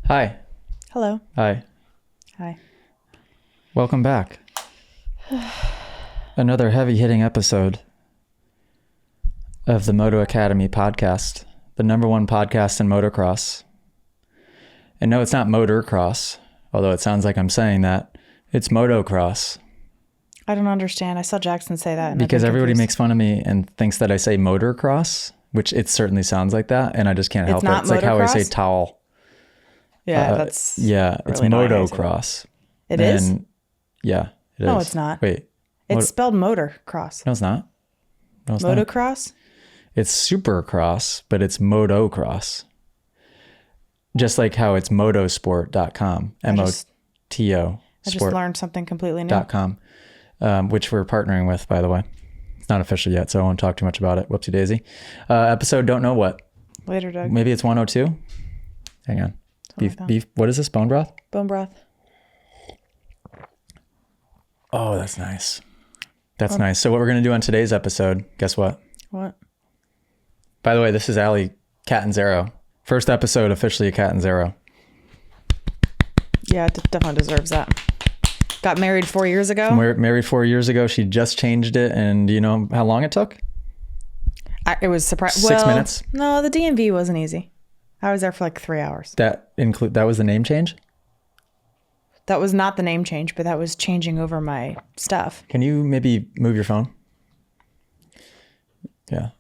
Hi. Hello. Hi. Hi. Welcome back. Another heavy-hitting episode of the Moto Academy podcast, the #1 podcast in motocross. And no, it's not motorcross, although it sounds like I'm saying that. It's motocross. I don't understand. I saw Jackson say that. Because everybody makes fun of me and thinks that I say motorcross, which it certainly sounds like that, and I just can't help it. It's like how I say towel. Yeah, that's yeah, really it's motocross. It is? Yeah, it is. No, it's not. Wait. It's spelled motocross. No, it's not. No, it's Motocross? not. It's supercross, but it's motocross. Just like how it's motosport.com. M-O-T-O. I just learned something completely new. .com, which we're partnering with, by the way. It's not official yet, so I won't talk too much about it. Whoopsie daisy. Episode don't know what. Later, Doug. Maybe it's 102. Hang on. Beef. What is this? Bone broth? Bone broth. Oh, that's nice. That's nice. So what we're going to do on today's episode, guess what? What? By the way, this is Allie Catanzaro. First episode officially a Catanzaro. Yeah, it definitely deserves that. Got married 4 years ago. Married 4 years ago. She just changed it. And do you know how long it took? It was surprising. 6 minutes? No, the DMV wasn't easy. I was there for like 3 hours. That was the name change? That was not the name change, but that was changing over my stuff. Can you maybe move your phone? Yeah,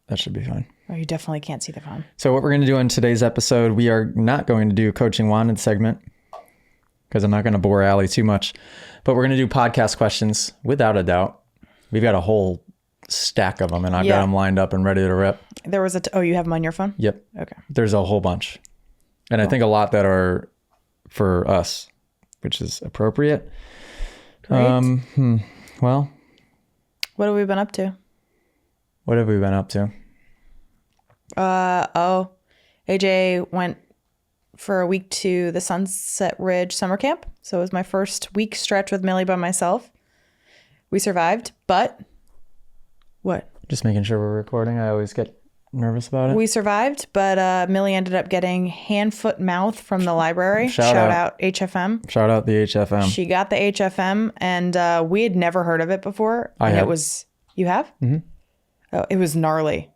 that should be fine. Oh, you definitely can't see the phone. So what we're going to do in today's episode, we are not going to do a Coaching Wanted segment because I'm not going to bore Allie too much, but we're going to do podcast questions without a doubt. We've got a whole stack of them and I've got them lined up and ready to rip. There was oh, you have them on your phone? Yep. Okay. There's a whole bunch. And I think a lot that are for us, which is appropriate. Great. Well, what have we been up to? What have we been up to? AJ went for a week to the Sunset Ridge summer camp. So it was my first week stretch with Millie by myself. We survived, but what? Just making sure we're recording. I always get nervous about it. We survived, but Millie ended up getting hand, foot, mouth from the library. Shout out HFM. Shout out the HFM. She got the HFM, and we had never heard of it before. It was, you have? Mm-hmm. Oh, it was gnarly.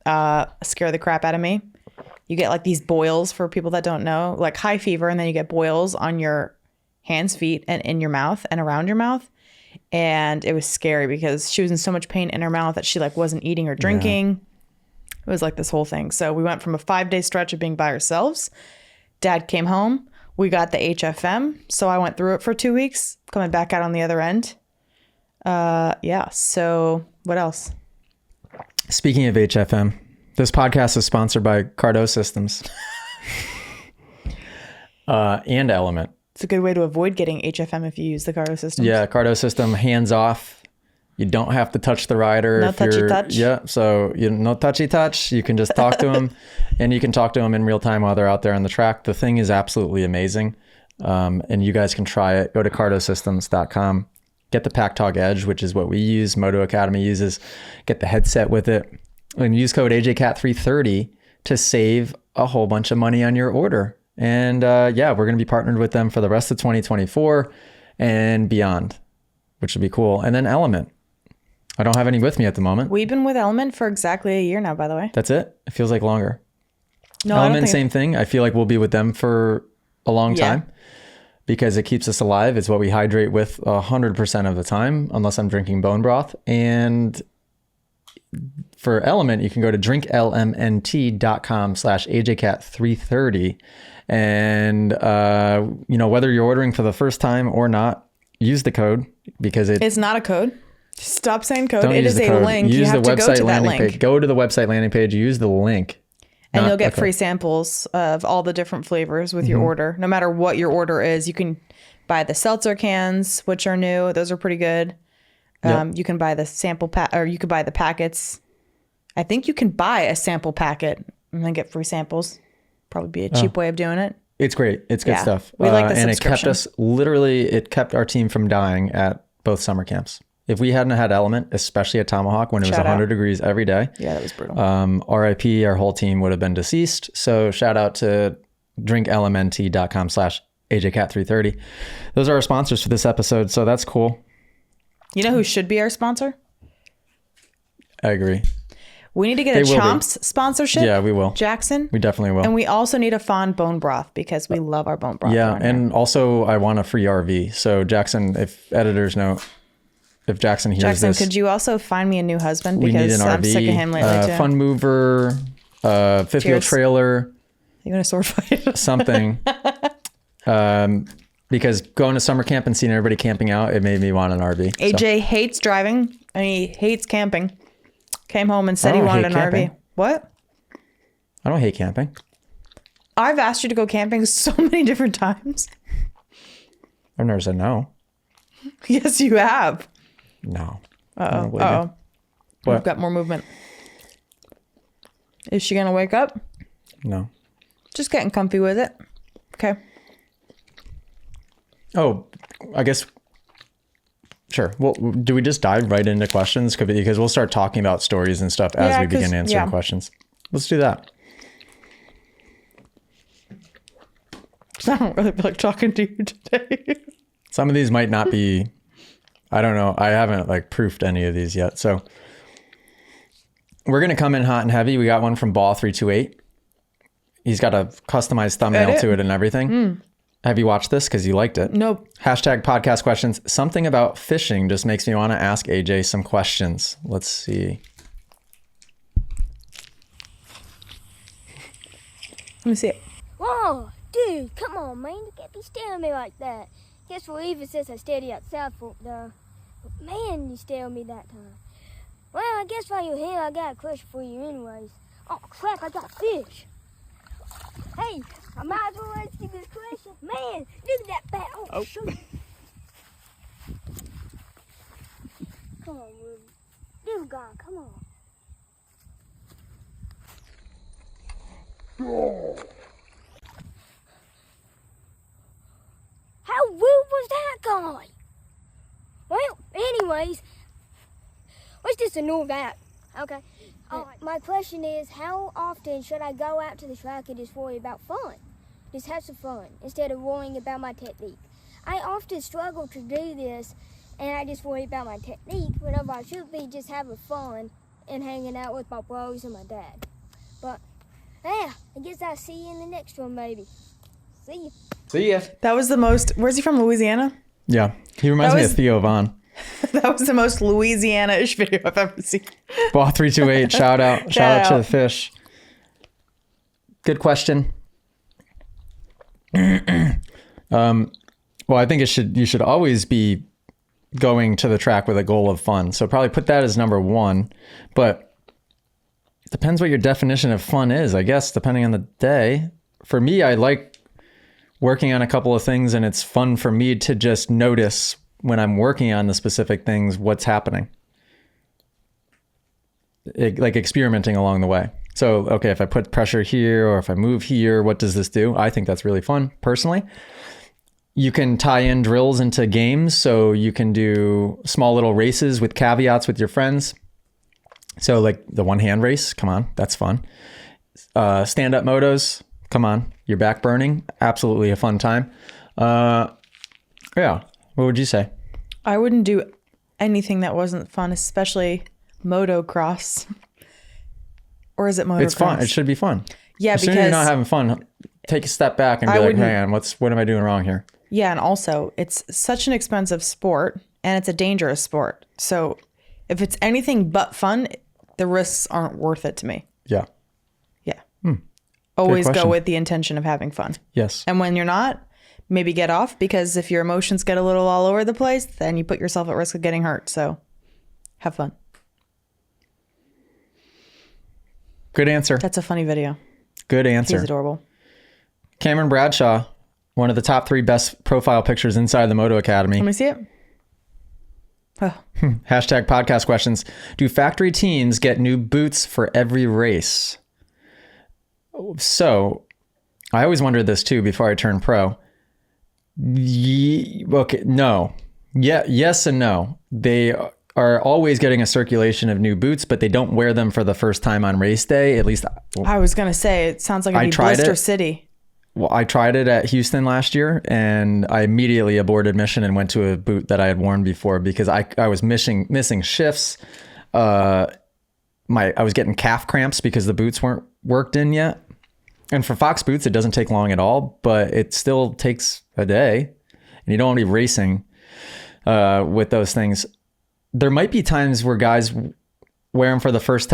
Scare the crap out of me. You get like these boils, for people that don't know, like high fever, and then you get boils on your hands, feet, and in your mouth and around your mouth. And it was scary because she was in so much pain in her mouth that she like wasn't eating or drinking. Yeah. It was like this whole thing. So we went from a 5-day stretch of being by ourselves. Dad came home. We got the HFM. So I went through it for 2 weeks, coming back out on the other end. Yeah. So what else? Speaking of HFM, this podcast is sponsored by Cardo Systems and Element. It's a good way to avoid getting HFM if you use the Cardo system. Yeah, Cardo system, hands off. You don't have to touch the rider. No touchy touch. Yeah, so no touchy touch. You can just talk to them, and you can talk to them in real time while they're out there on the track. The thing is absolutely amazing, and you guys can try it. Go to cardosystems.com. Get the Packtog Edge, which is what we use. Moto Academy uses. Get the headset with it, and use code AJCat330 to save a whole bunch of money on your order. And we're going to be partnered with them for the rest of 2024 and beyond, which would be cool. And then Element. I don't have any with me at the moment. We've been with Element for exactly a year now, by the way. That's it? It feels like longer. No, Element, same thing. I feel like we'll be with them for a long time because it keeps us alive. It's what we hydrate with 100% of the time, unless I'm drinking bone broth. And for Element, you can go to drinklmnt.com/AJCat330. And, whether you're ordering for the first time or not, use the code because it's not a code. Stop saying code. Don't it use is the a code. link. Use you have the to go website to that landing link. page. Go to the website landing page. Use the link. And you'll get free samples of all the different flavors with your order. No matter what your order is, you can buy the seltzer cans, which are new. Those are pretty good. You can buy the sample or you could buy the packets. I think you can buy a sample packet and then get free samples. Probably be a cheap way of doing it. It's great. It's good stuff. We like the and subscription. it kept our team from dying at both summer camps. If we hadn't had Element, especially at Tomahawk when it was 100 degrees every day. Yeah, that was brutal. RIP, our whole team would have been deceased. So shout out to drinklmnt.com/AJCat330. Those are our sponsors for this episode, so that's cool. You know who should be our sponsor? I agree. We need to get a Chomps sponsorship. Yeah, we will. Jackson. We definitely will. And we also need a Fawn bone broth because we love our bone broth. Yeah, and also I want a free RV. So Jackson, if editors know, if Jackson hears this. Could you also find me a new husband? We need an RV, I'm sick of him lately too. Fun mover, fifth wheel trailer. You gonna sword fight? Something. Because going to summer camp and seeing everybody camping out, it made me want an RV. AJ hates driving and he hates camping. Came home and said he wanted an RV. What? I don't hate camping. I've asked you to go camping so many different times. I've never said no. Yes, you have. No. Uh-oh. We've got more movement. Is she going to wake up? No. Just getting comfy with it. Okay. Oh, I guess... Sure. Well, do we just dive right into questions? Because we'll start talking about stories and stuff as we begin answering questions. Let's do that. I don't really feel like talking to you today. Some of these might not be... I don't know. I haven't proofed any of these yet. So we're going to come in hot and heavy. We got one from Ball328. He's got a customized thumbnail to it and everything. Have you watched this? Because you liked it. Nope. #podcast questions. Something about fishing just makes me want to ask AJ some questions. Let's see. Let me see it. Whoa, dude, come on, man. You can't be staring at me like that. Guess what even says I stayed out South Fork, though. But man, you stared at me that time. Well, I guess while you're here, I got a question for you anyways. Oh, crap, I got fish. Hey, I might as well ask you this question. Man, look at that bat. Oh, shoot. Come on, Ruby. Dude, gone, come on. How rude was that guy? Well, anyways, let's just ignore that. Okay. My question is, how often should I go out to the track and just worry about fun? Just have some fun instead of worrying about my technique. I often struggle to do this, and I just worry about my technique whenever I should be just having fun and hanging out with my bros and my dad. But, yeah, I guess I'll see you in the next one, maybe. See you. See ya. That was the most... Where's he from, Louisiana? Yeah. He reminds me of Theo Vaughn. That was the most Louisiana-ish video I've ever seen. Ball328, shout out. Shout out to the fish. Good question. Well, I think you should always be going to the track with a goal of fun. So probably put that as number one. But it depends what your definition of fun is, I guess, depending on the day. For me, I like working on a couple of things, and it's fun for me to just notice when I'm working on the specific things, what's happening. Like experimenting along the way. So, okay, if I put pressure here or if I move here, what does this do? I think that's really fun, personally. You can tie in drills into games. So you can do small little races with caveats with your friends. So like the one-hand race, come on, that's fun. Stand-up motos, come on, your back burning, absolutely a fun time. Yeah. What would you say? I wouldn't do anything that wasn't fun, especially motocross. Or is it motocross? It's fun. It should be fun. Yeah, as soon as you're not having fun, take a step back and be like, man, what am I doing wrong here? Yeah, and also it's such an expensive sport and it's a dangerous sport. So if it's anything but fun, the risks aren't worth it to me. Yeah. Yeah. Always go with the intention of having fun. Yes. And when you're not, maybe get off, because if your emotions get a little all over the place, then you put yourself at risk of getting hurt. So have fun. Good answer. That's a funny video. Good answer. He's adorable. Cameron Bradshaw, one of the top 3 best profile pictures inside the Moto Academy. Let me see it. Oh. #podcast questions. Do factory teams get new boots for every race? So I always wondered this too before I turned pro. Okay, no. Yeah, yes and no. They are always getting a circulation of new boots, but they don't wear them for the first time on race day. At least I was gonna say, it sounds like it'd be Blister City. Well, I tried it at Houston last year, and I immediately aborted mission and went to a boot that I had worn before because I was missing shifts. I was getting calf cramps because the boots weren't worked in yet. And for Fox boots, it doesn't take long at all, but it still takes a day, and you don't want to be racing with those things. There might be times where guys wear them for the first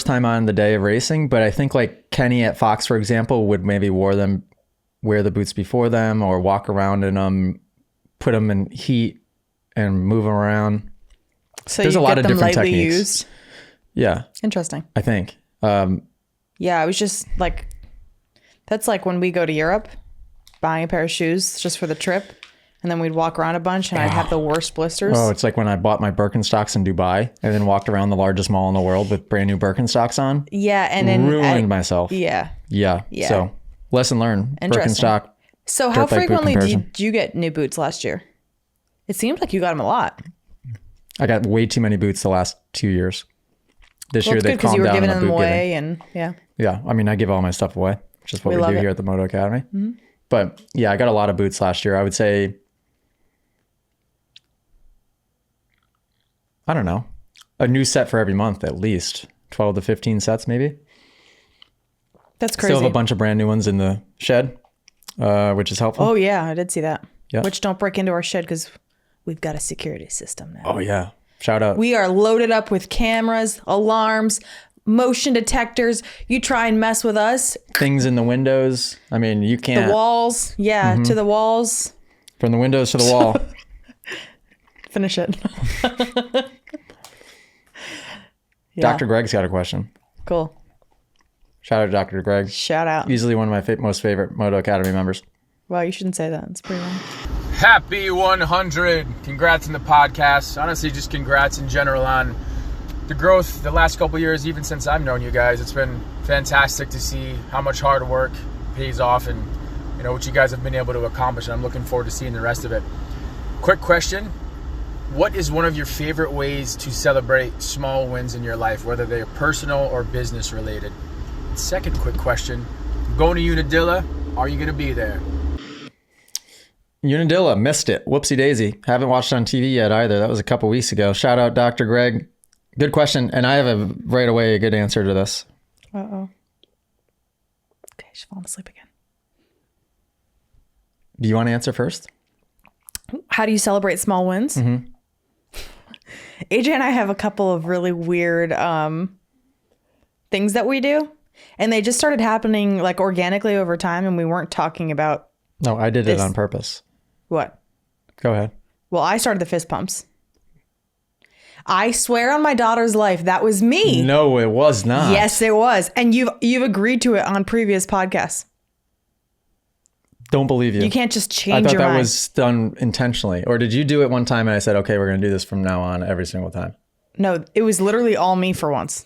time on the day of racing, but I think like Kenny at Fox, for example, would maybe wear the boots before them or walk around in them, put them in heat and move them around. So there's you a lot get of them different lightly techniques. used. Yeah. Interesting. I think. Yeah, I was just like, that's like when we go to Europe, buying a pair of shoes just for the trip, and then we'd walk around a bunch, and I'd have the worst blisters. Oh, it's like when I bought my Birkenstocks in Dubai and then walked around the largest mall in the world with brand new Birkenstocks on. Yeah, and then ruined myself. Yeah. Yeah. So lesson learned. Interesting. Birkenstock. So how dirt bike boot frequently comparison. did you get new boots last year? It seems like you got them a lot. I got way too many boots the last 2 years. This year It's they good because calmed you were down giving on the them boot away, giving. and yeah. Yeah, I mean, I give all my stuff away, which is what We we love do it. here at the Moto Academy. But yeah, I got a lot of boots last year. I would say, I don't know, a new set for every month at least. 12 to 15 sets maybe. That's crazy. Still have a bunch of brand new ones in the shed, which is helpful. Oh yeah, I did see that. Yeah. Which don't break into our shed because we've got a security system now. Oh yeah, shout out. We are loaded up with cameras, alarms, motion detectors. You try and mess with us, Things in the windows. I mean, you can't. the walls. Yeah, to the walls. From the windows to the wall. Finish it. Yeah. Dr. Greg's got a question. Cool. Shout out to Dr. Greg. Shout out. Easily one of my most favorite Moto Academy members. Wow, you shouldn't say that. It's pretty wrong. Happy 100. Congrats on the podcast. Honestly, just congrats in general on the growth the last couple years, even since I've known you guys. It's been fantastic to see how much hard work pays off and what you guys have been able to accomplish. And I'm looking forward to seeing the rest of it. Quick question. What is one of your favorite ways to celebrate small wins in your life, whether they're personal or business related? Second quick question. Going to Unadilla, are you going to be there? Unadilla, missed it. Whoopsie daisy. Haven't watched it on TV yet either. That was a couple weeks ago. Shout out Dr. Greg. Good question. And I have right away a good answer to this. Uh-oh. Okay, she's falling asleep again. Do you want to answer first? How do you celebrate small wins? Mm-hmm. AJ and I have a couple of really weird things that we do. And they just started happening like organically over time. And we weren't talking about No, I did it This- on purpose. what? Go ahead. Well, I started the fist pumps. I swear on my daughter's life, that was me. No, it was not. Yes, it was. And you've agreed to it on previous podcasts. Don't believe you. You can't just I change thought your that mind. was done intentionally. Or did you do it one time and I said, okay, we're going to do this from now on every single time? No, it was literally all me for once.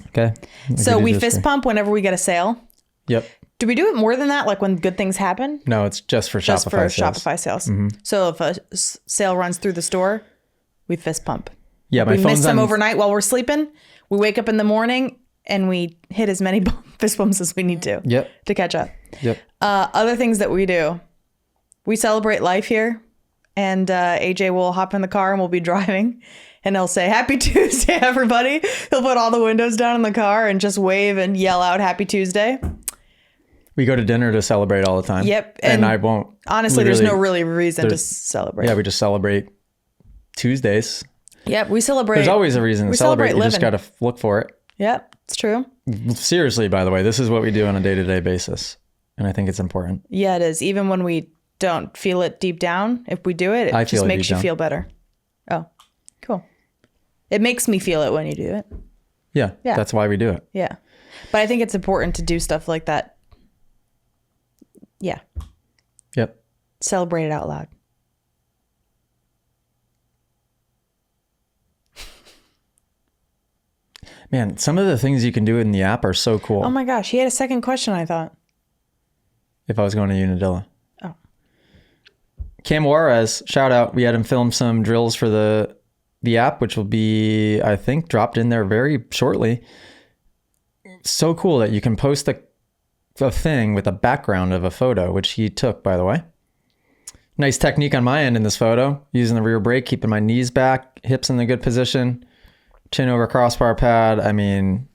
Okay. So we fist pump whenever we get a sale. Yep. Do we do it more than that? Like when good things happen? No, it's just for Just Shopify for sales. Shopify sales. So if a sale runs through the store, we fist pump. Yeah, my We miss phone's them on. overnight while we're sleeping. We wake up in the morning and we hit as many fist bumps as we need to. Yep. To catch up. Yep. Other things that we do, we celebrate life here, and AJ will hop in the car and we'll be driving, and he'll say Happy Tuesday, everybody. He'll put all the windows down in the car and just wave and yell out Happy Tuesday. We go to dinner to celebrate all the time. Yep. And I won't. Honestly, there's no really reason to there's- celebrate. Yeah, we just celebrate Tuesdays. Yep, we celebrate. There's always a reason to we celebrate. celebrate You just living. got to look for it. Yep, it's true. Seriously, by the way, this is what we do on a day-to-day basis. And I think it's important. Yeah, it is. Even when we don't feel it deep down, if we do it, I it feel just it makes deep you down. feel better. Oh, cool. It makes me feel it when you do it. Yeah, Yeah. that's why we do it. Yeah. But I think it's important to do stuff like that. Yeah. Yep. Celebrate it out loud. Man, some of the things you can do in the app are so cool. Oh my gosh. He had a second question, I thought. If I was going to Unadilla. Oh. Cam Juarez, shout out. We had him film some drills for the app, which will be, I think, dropped in there very shortly. So cool that you can post a thing with a background of a photo, which he took, by the way. Nice technique on my end in this photo, using the rear brake, keeping my knees back, hips in a good position, chin over crossbar pad. I mean,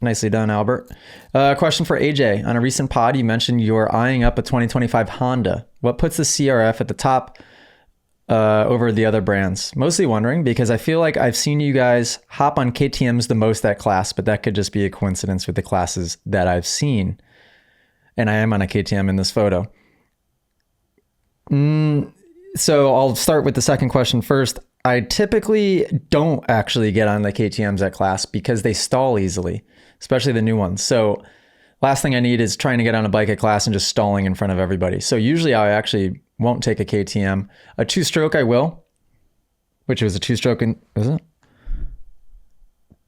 nicely done, Albert. Question for AJ. On a recent pod, you mentioned you're eyeing up a 2025 Honda. What puts the CRF at the top over the other brands? Mostly wondering because I feel like I've seen you guys hop on KTMs the most at class, but that could just be a coincidence with the classes that I've seen. And I am on a KTM in this photo. So I'll start with the second question first. I typically don't actually get on the KTMs at class because they stall easily, especially the new ones. So last thing I need is trying to get on a bike at class and just stalling in front of everybody. So usually I actually won't take a KTM. A 2-stroke I will, which was a 2-stroke in, is it?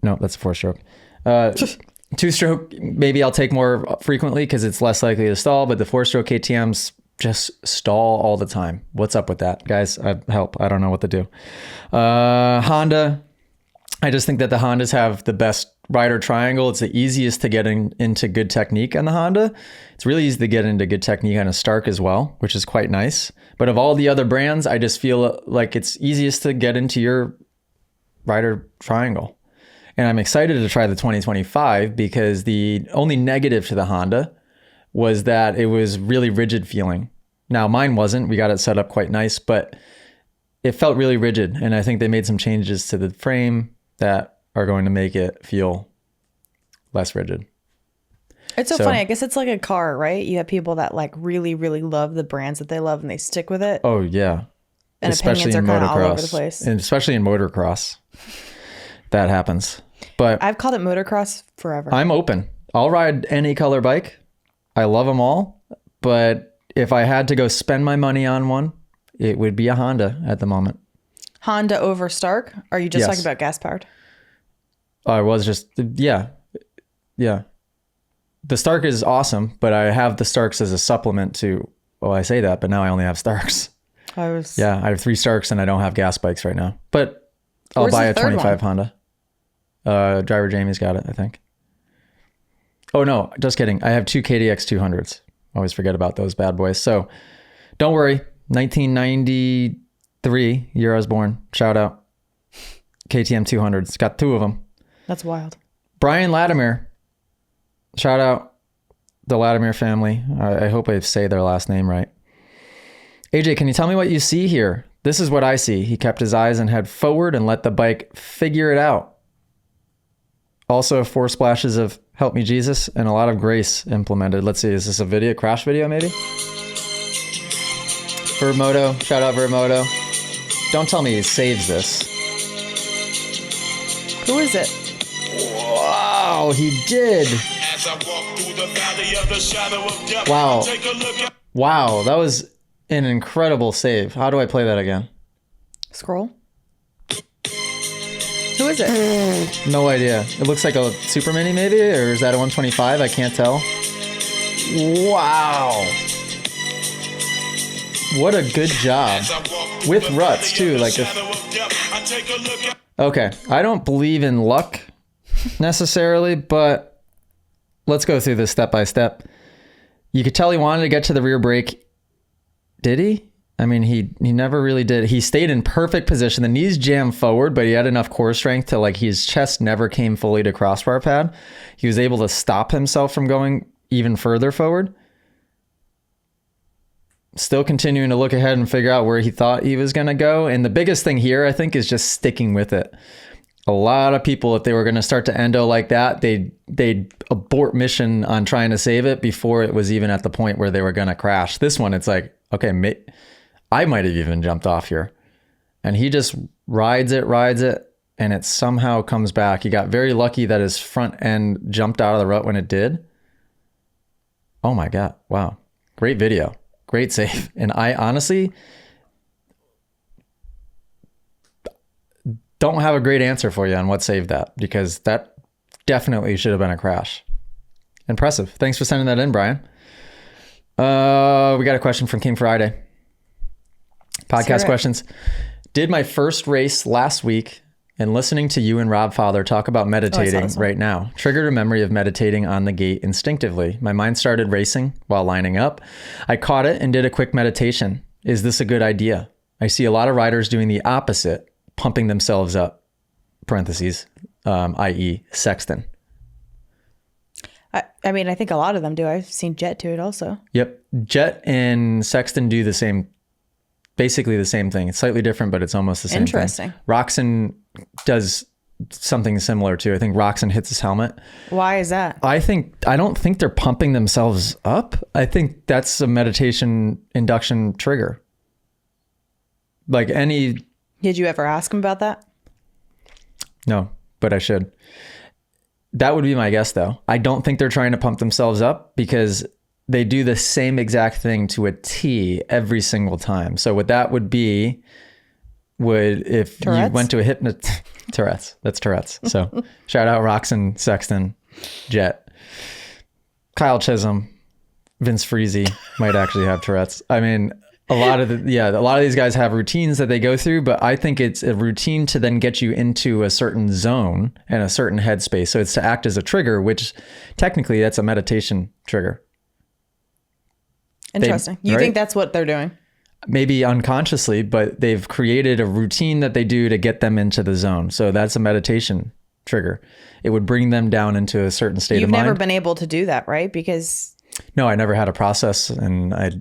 No, that's a 4-stroke. 2-stroke, maybe I'll take more frequently because it's less likely to stall, but the 4-stroke KTMs just stall all the time. What's up with that, guys? Help. I don't know what to do. Honda. I just think that the Hondas have the best rider triangle. It's the easiest to get into good technique on the Honda. It's really easy to get into good technique on a Stark as well, which is quite nice. But of all the other brands, I just feel like it's easiest to get into your rider triangle. And I'm excited to try the 2025 because the only negative to the Honda was that it was really rigid feeling. Now mine wasn't, we got it set up quite nice, but it felt really rigid. And I think they made some changes to the frame that are going to make it feel less rigid. It's so funny. I guess it's like a car, right? You have people that like really, really love the brands that they love and they stick with it. Oh yeah. And especially opinions are in kind of all over motocross. the place. And especially in motocross. That happens. But I've called it motocross forever. I'm open. I'll ride any color bike. I love them all, but if I had to go spend my money on one, it would be a Honda at the moment. Honda over Stark? Are you just Yes. talking about gas powered? I was just, yeah. The Stark is awesome, but I have the Starks as a supplement to, well, I say that, but now I only have Starks. I have 3 Starks and I don't have gas bikes right now, but I'll Where's buy the a third 25 Honda. Driver Jamie's got it, I think. Oh no, just kidding. I have 2 KDX 200s. Always forget about those bad boys. So don't worry. 1993, year I was born. Shout out. KTM 200s. Got 2 of them. That's wild. Brian Latimer. Shout out the Latimer family. I hope I say their last name right. AJ, can you tell me what you see here? This is what I see. He kept his eyes and head forward and let the bike figure it out. Also 4 splashes of Help Me Jesus and a lot of grace implemented. Let's see, is this a video, crash video maybe? Moto, shout out Moto. Don't tell me he saves this. Who is it? Wow, he did. Wow, that was an incredible save. How do I play that again? Scroll. Who is it? No idea. It looks like a Super Mini maybe, or is that a 125? I can't tell. Wow. What a good job. With ruts too. Okay, I don't believe in luck necessarily, but let's go through this step by step. You could tell he wanted to get to the rear brake. Did he? I mean, he never really did. He stayed in perfect position. The knees jammed forward, but he had enough core strength to his chest never came fully to crossbar pad. He was able to stop himself from going even further forward. Still continuing to look ahead and figure out where he thought he was going to go. And the biggest thing here, I think, is just sticking with it. A lot of people, if they were going to start to endo like that, they'd abort mission on trying to save it before it was even at the point where they were going to crash. This one, it's like, okay, I might have even jumped off here. And he just rides it, and it somehow comes back. He got very lucky that his front end jumped out of the rut when it did. Oh my God. Wow. Great video. Great save. And I honestly don't have a great answer for you on what saved that, because that definitely should have been a crash. Impressive. Thanks for sending that in, Brian. We got a question from King Friday. Podcast questions. Did my first race last week and listening to you and Rob Fowler talk about meditating this one. right now triggered a memory of meditating on the gate instinctively. My mind started racing while lining up. I caught it and did a quick meditation. Is this a good idea? I see a lot of riders doing the opposite, pumping themselves up, parentheses, i.e. sexton. I mean, I think a lot of them do. I've seen Jet do it also. Yep. Jet and sexton do the same, basically the same thing. It's slightly different, but it's almost the same Interesting. thing. Roxon does something similar too. I think Roxon hits his helmet. Why is that? I don't think they're pumping themselves up. I think that's a meditation induction trigger. Like any... Did you ever ask him about that? No, but I should. That would be my guess though. I don't think they're trying to pump themselves up because they do the same exact thing to a T every single time. So what that would be if Tourette's? you went to a Tourette's. That's Tourette's. So shout out Roxon, Sexton, Jet, Kyle Chisholm, Vince Freezy might actually have Tourette's. I mean, a lot of these guys have routines that they go through, but I think it's a routine to then get you into a certain zone and a certain headspace. So it's to act as a trigger, which technically that's a meditation trigger. Interesting. You right? think that's what they're doing? Maybe unconsciously, but they've created a routine that they do to get them into the zone. So that's a meditation trigger. It would bring them down into a certain state You've of mind. never been able to do that, right? Because No, I never had a process and I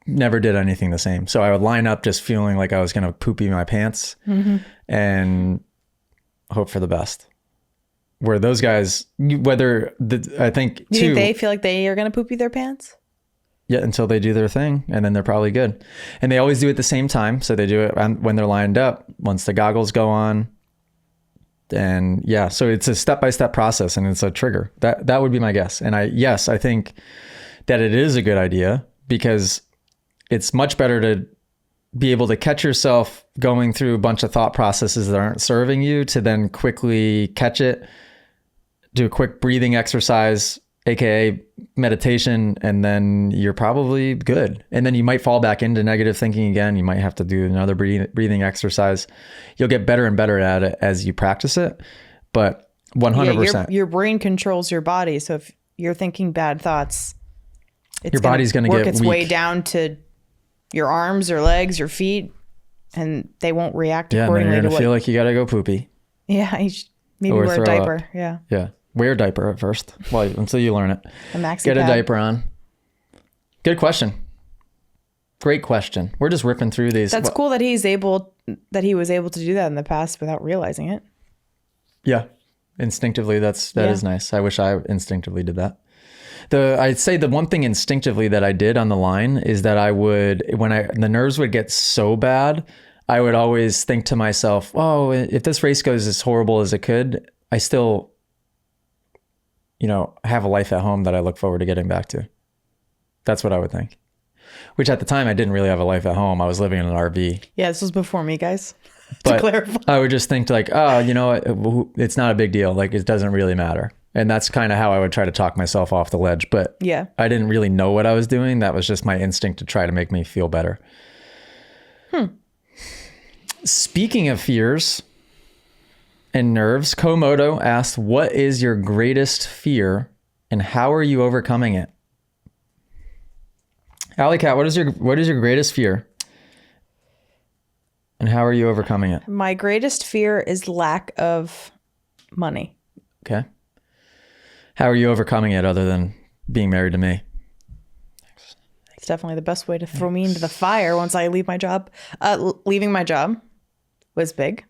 never did anything the same. So I would line up just feeling like I was going to poopy my pants and hope for the best. Where those guys, I think you too, think they feel like they are going to poopy their pants? yeah, until they do their thing and then they're probably good. And they always do it at the same time. So they do it when they're lined up, once the goggles go on. And yeah, so it's a step-by-step process and it's a trigger. That would be my guess. And I think that it is a good idea because it's much better to be able to catch yourself going through a bunch of thought processes that aren't serving you to then quickly catch it, do a quick breathing exercise, AKA meditation, and then you're probably good. And then you might fall back into negative thinking again. You might have to do another breathing exercise. You'll get better and better at it as you practice it. But 100%. Yeah, your brain controls your body. So if you're thinking bad thoughts, Your body's going to work get its weak. way down to your arms, your legs, your feet, and they won't react Yeah, and then accordingly you're to going to feel like you got to go poopy. Yeah, maybe Or wear a throw diaper. up. Yeah, Yeah. Wear a diaper at first until you learn it. a maxi Get a pad. diaper on. Good question. Great question. We're just ripping through these. That's cool that he was able to do that in the past without realizing it. Yeah. Instinctively, that Yeah. is nice. I wish I instinctively did that. I'd say the one thing instinctively that I did on the line is that I would, the nerves would get so bad, I would always think to myself, oh, if this race goes as horrible as it could, I still, have a life at home that I look forward to getting back to. That's what I would think. Which at the time I didn't really have a life at home. I was living in an RV. Yeah, this was before me, guys. But to clarify. I would just think like, oh, it's not a big deal. Like it doesn't really matter. And that's kind of how I would try to talk myself off the ledge. But Yeah. I didn't really know what I was doing. That was just my instinct to try to make me feel better. Speaking of fears and nerves, Komodo asked, what is your greatest fear and how are you overcoming it? Alley Cat, what is your greatest fear? And how are you overcoming it? My greatest fear is lack of money. Okay. How are you overcoming it other than being married to me? It's definitely the best way to throw me into the fire once I leave my job. Leaving my job was big.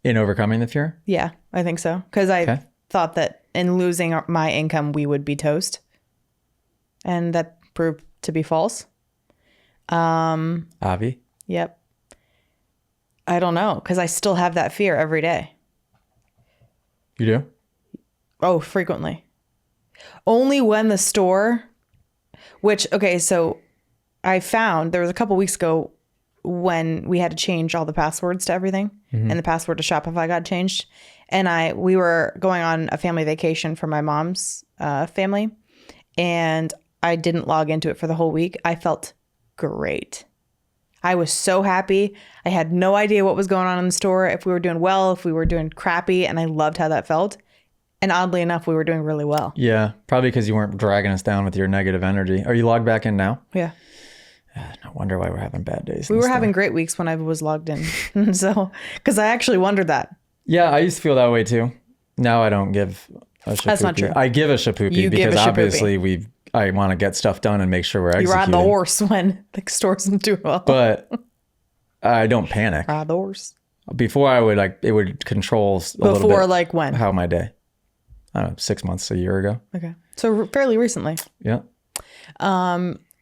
In overcoming the fear? Yeah, I think so. Because I thought that in losing my income, we would be toast. And that proved to be false. Avi? Yep. I don't know, because I still have that fear every day. You do? Oh, frequently. Only when the store, so I found there was a couple weeks ago when we had to change all the passwords to everything and the password to Shopify got changed. And we were going on a family vacation for my mom's family and I didn't log into it for the whole week. I felt great. I was so happy. I had no idea what was going on in the store, if we were doing well, if we were doing crappy, and I loved how that felt. And oddly enough, we were doing really well. Yeah, probably because you weren't dragging us down with your negative energy. Are you logged back in now? Yeah. No wonder why we're having bad days. We were having great weeks when I was logged in. So, because I actually wondered that. Yeah, I used to feel that way too. Now I don't give a shapoopy. That's not true. I give a shapoopy You give because a shapoopy. obviously I want to get stuff done and make sure we're executing. You ride the horse when the store's doing well. But I don't panic. Ride the horse. Before I would it would control a little Before bit like when? how my day. I don't know, 6 months, a year ago. Okay. So fairly recently. Yeah.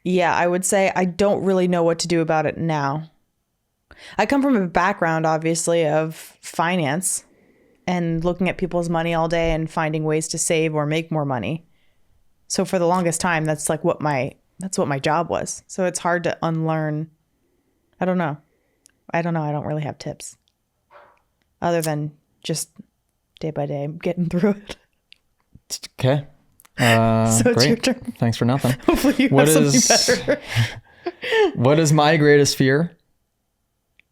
Yeah, I would say I don't really know what to do about it now. I come from a background, obviously, of finance and looking at people's money all day and finding ways to save or make more money. So for the longest time, that's what my job was. So it's hard to unlearn. I don't know. I don't really have tips other than just day by day getting through it. Okay. So it's great. your turn. Thanks for nothing. Hopefully you have something better. What is my greatest fear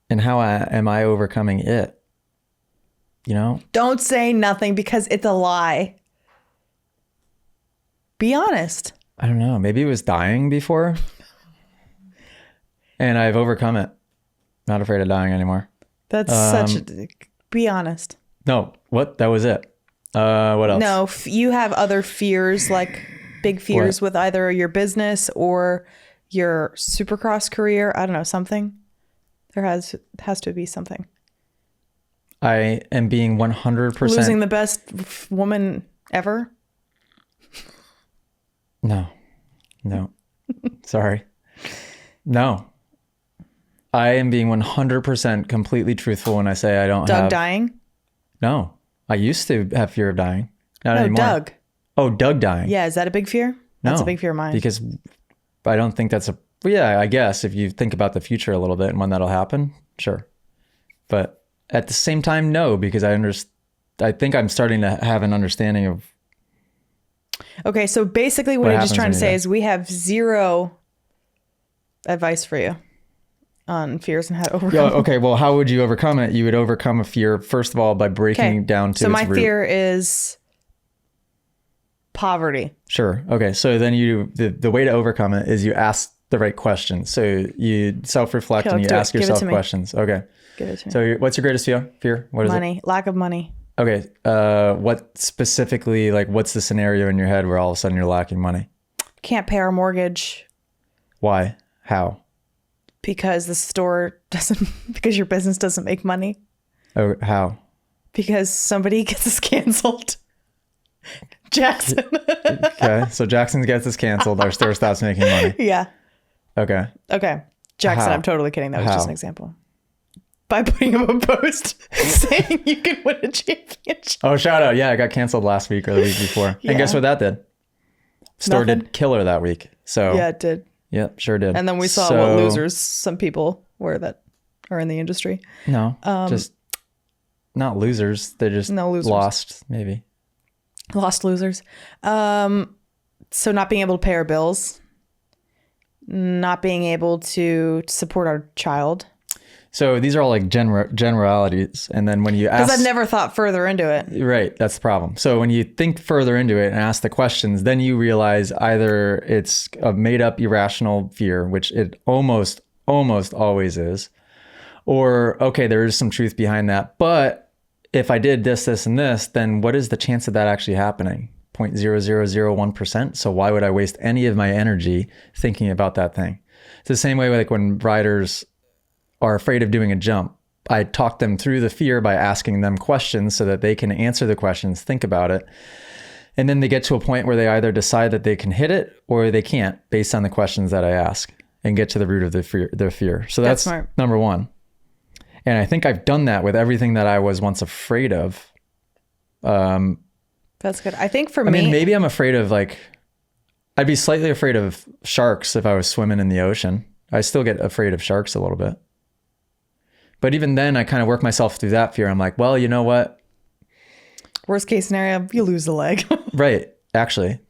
and how am I overcoming it? You know? Don't say nothing because it's a lie. Be honest. I don't know. Maybe it was dying before. And I've overcome it. Not afraid of dying anymore. That's be honest. No, what? That was it. What else? No, you have other fears, like big fears with either your business or your supercross career. I don't know, something. There has to be something. I am being 100%. Losing the best woman ever? No. Sorry. No. I am being 100% completely truthful when I say I don't have... Doug dying? No. I used to have fear of dying. Not anymore. Doug. Oh, Doug dying. Yeah, is that a big fear? No. That's a big fear of mine. Because I don't think that's yeah, I guess if you think about the future a little bit and when that'll happen, sure. But at the same time, no, because I think I'm starting to have an understanding of... Okay, so basically what I'm just trying to say is we have zero advice for you on fears and how to overcome them. Okay, well, how would you overcome it? You would overcome a fear, first of all, by breaking down to so its my root. fear is poverty. Sure. Okay, so then the way to overcome it is you ask the right questions. So you self-reflect and you ask yourself questions. Okay. Give it to me. So what's your greatest fear? What is it? Money. Lack of money. Okay. What specifically, what's the scenario in your head where all of a sudden you're lacking money? Can't pay our mortgage. Why? How? Because the store doesn't, because your business doesn't make money. Oh, how? Because somebody gets us canceled. Jackson. Okay. So Jackson gets us canceled. Our store stops making money. Yeah. Okay. Jackson, How? I'm totally kidding. That was How? just an example. By putting up a post saying you can win a championship. Oh, shout out. Yeah, I got canceled last week or the week before. Yeah. And guess what that did? Store Nothing. did killer that week. So Yeah, it did. Yep, sure did. And then we saw what losers some people were that are in the industry. No, just not losers. They just lost, maybe. Lost losers. So not being able to pay our bills, not being able to support our child. So these are all generalities. And then when you ask... Because I've never thought further into it. Right, that's the problem. So when you think further into it and ask the questions, then you realize either it's a made up irrational fear, which it almost always is, or, okay, there is some truth behind that. But if I did this, this, and this, then what is the chance of that actually happening? 0.0001%. So why would I waste any of my energy thinking about that thing? It's the same way when riders are afraid of doing a jump. I talk them through the fear by asking them questions so that they can answer the questions, think about it. And then they get to a point where they either decide that they can hit it or they can't based on the questions that I ask and get to the root of their fear. So that's smart. Number one. And I think I've done that with everything that I was once afraid of. That's good. I think for me... I mean, maybe I'm afraid of I'd be slightly afraid of sharks if I was swimming in the ocean. I still get afraid of sharks a little bit. But even then, I kind of work myself through that fear. I'm like, well, you know what? Worst case scenario, you lose a leg. Right. Actually,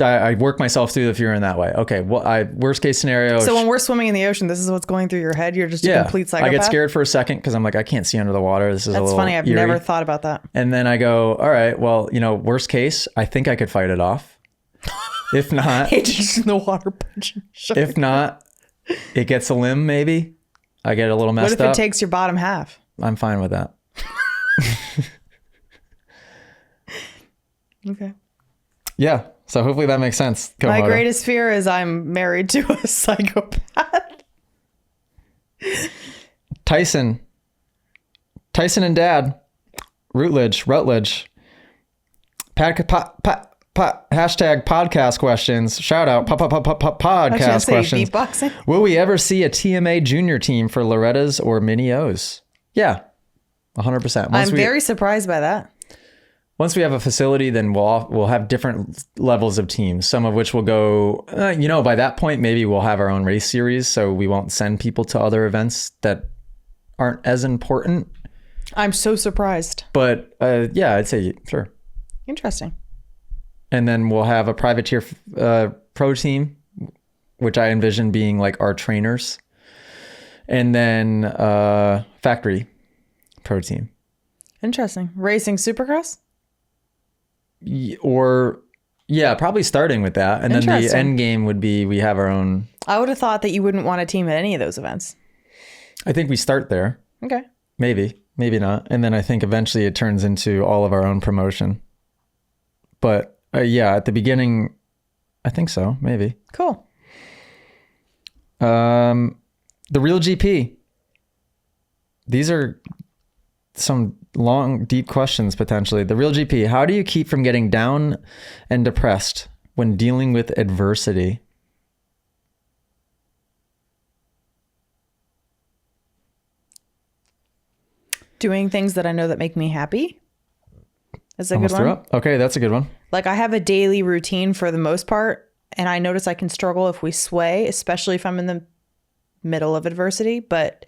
I work myself through the fear in that way. Okay, well, worst case scenario. So when we're swimming in the ocean, this is what's going through your head. You're just a complete psychopath. I get scared for a second because I'm like, I can't see under the water. This is That's a little funny. I've eerie. never thought about that. And then I go, all right, well, worst case, I think I could fight it off. If not, just in the water punching. If not, it gets a limb. Maybe I get a little messed up. What if it takes your bottom half? I'm fine with that. Okay. Yeah. So hopefully that makes sense. My greatest fear is I'm married to a psychopath. Tyson and Dad. Rutledge. Hashtag podcast questions. Shout out podcast questions. Beatboxing. Will we ever see a TMA junior team for Loretta's or Mini O's? Yeah. 100%. I'm very surprised by that. Once we have a facility, then we'll have different levels of teams, some of which will go, by that point, maybe we'll have our own race series. So we won't send people to other events that aren't as important. I'm so surprised. But I'd say sure. Interesting. And then we'll have a privateer pro team, which I envision being like our trainers. And then factory pro team. Interesting. Racing Supercross? Probably starting with that. And then the end game would be we have our own. I would have thought that you wouldn't want a team at any of those events. I think we start there. Okay. Maybe not. And then I think eventually it turns into all of our own promotion. But at the beginning, I think so. Maybe. Cool. The Real GP. These are some long, deep questions potentially. The Real GP. How do you keep from getting down and depressed when dealing with adversity? Doing things that I know that make me happy. That's a Almost good one. up. Okay, that's a good one. Like I have a daily routine for the most part, and I notice I can struggle if we sway, especially if I'm in the middle of adversity. But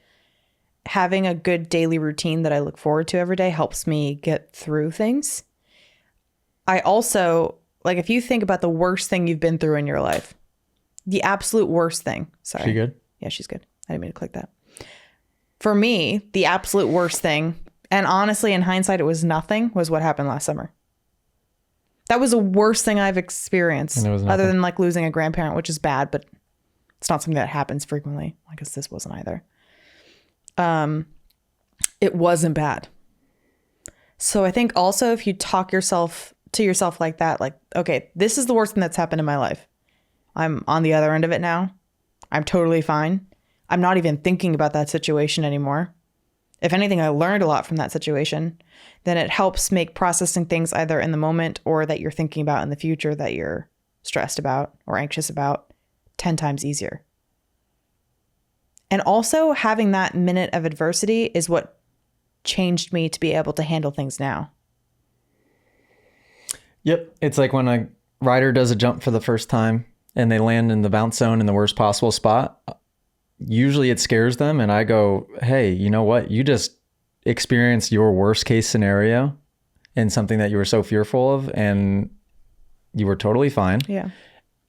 having a good daily routine that I look forward to every day helps me get through things. I also, like, if you think about the worst thing you've been through in your life, the absolute worst thing. Sorry. She good? Yeah, she's good. I didn't mean to click that. For me, the absolute worst thing, and honestly, in hindsight, it was nothing, was what happened last summer. That was the worst thing I've experienced, other than like losing a grandparent, which is bad, but it's not something that happens frequently. I guess this wasn't either. It wasn't bad. So I think also if you talk to yourself like that, like, okay, this is the worst thing that's happened in my life. I'm on the other end of it now. I'm totally fine. I'm not even thinking about that situation anymore. If anything, I learned a lot from that situation. Then it helps make processing things either in the moment or that you're thinking about in the future that you're stressed about or anxious about 10 times easier. And also having that minute of adversity is what changed me to be able to handle things now. Yep. It's like when a rider does a jump for the first time and they land in the bounce zone in the worst possible spot. Usually it scares them. And I go, hey, you know what? You just experienced your worst case scenario and something that you were so fearful of, and you were totally fine. Yeah.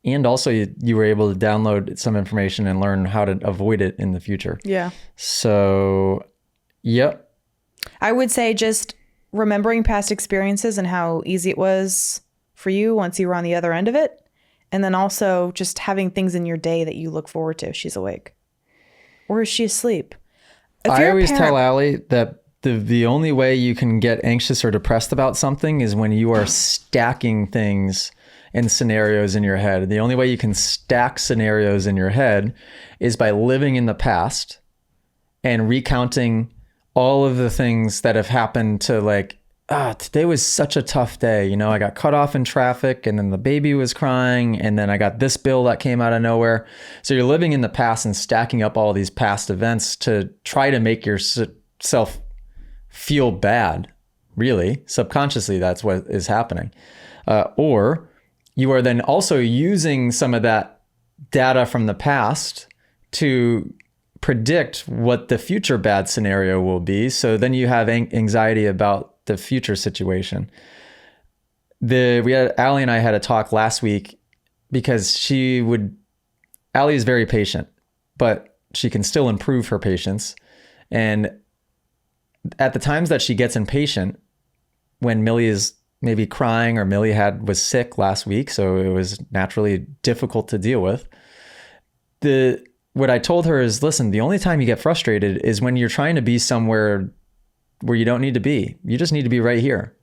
And also you were able to download some information and learn how to avoid it in the future. Yeah. So, yep. I would say just remembering past experiences and how easy it was for you once you were on the other end of it. And then also just having things in your day that you look forward to if she's awake. Or is she asleep? I always tell Allie that the only way you can get anxious or depressed about something is when you are stacking things and scenarios in your head. The only way you can stack scenarios in your head is by living in the past and recounting all of the things that have happened to, like, today was such a tough day. You know, I got cut off in traffic and then the baby was crying and then I got this bill that came out of nowhere. So you're living in the past and stacking up all these past events to try to make yourself feel bad. Really, subconsciously, that's what is happening. Or you are then also using some of that data from the past to predict what the future bad scenario will be. So then you have anxiety about the future situation. Allie and I had a talk last week because Allie is very patient, but she can still improve her patience. And at the times that she gets impatient, when Millie is maybe crying or Millie was sick last week, so it was naturally difficult to deal with. What I told her is, listen, the only time you get frustrated is when you're trying to be somewhere where you don't need to be. You just need to be right here.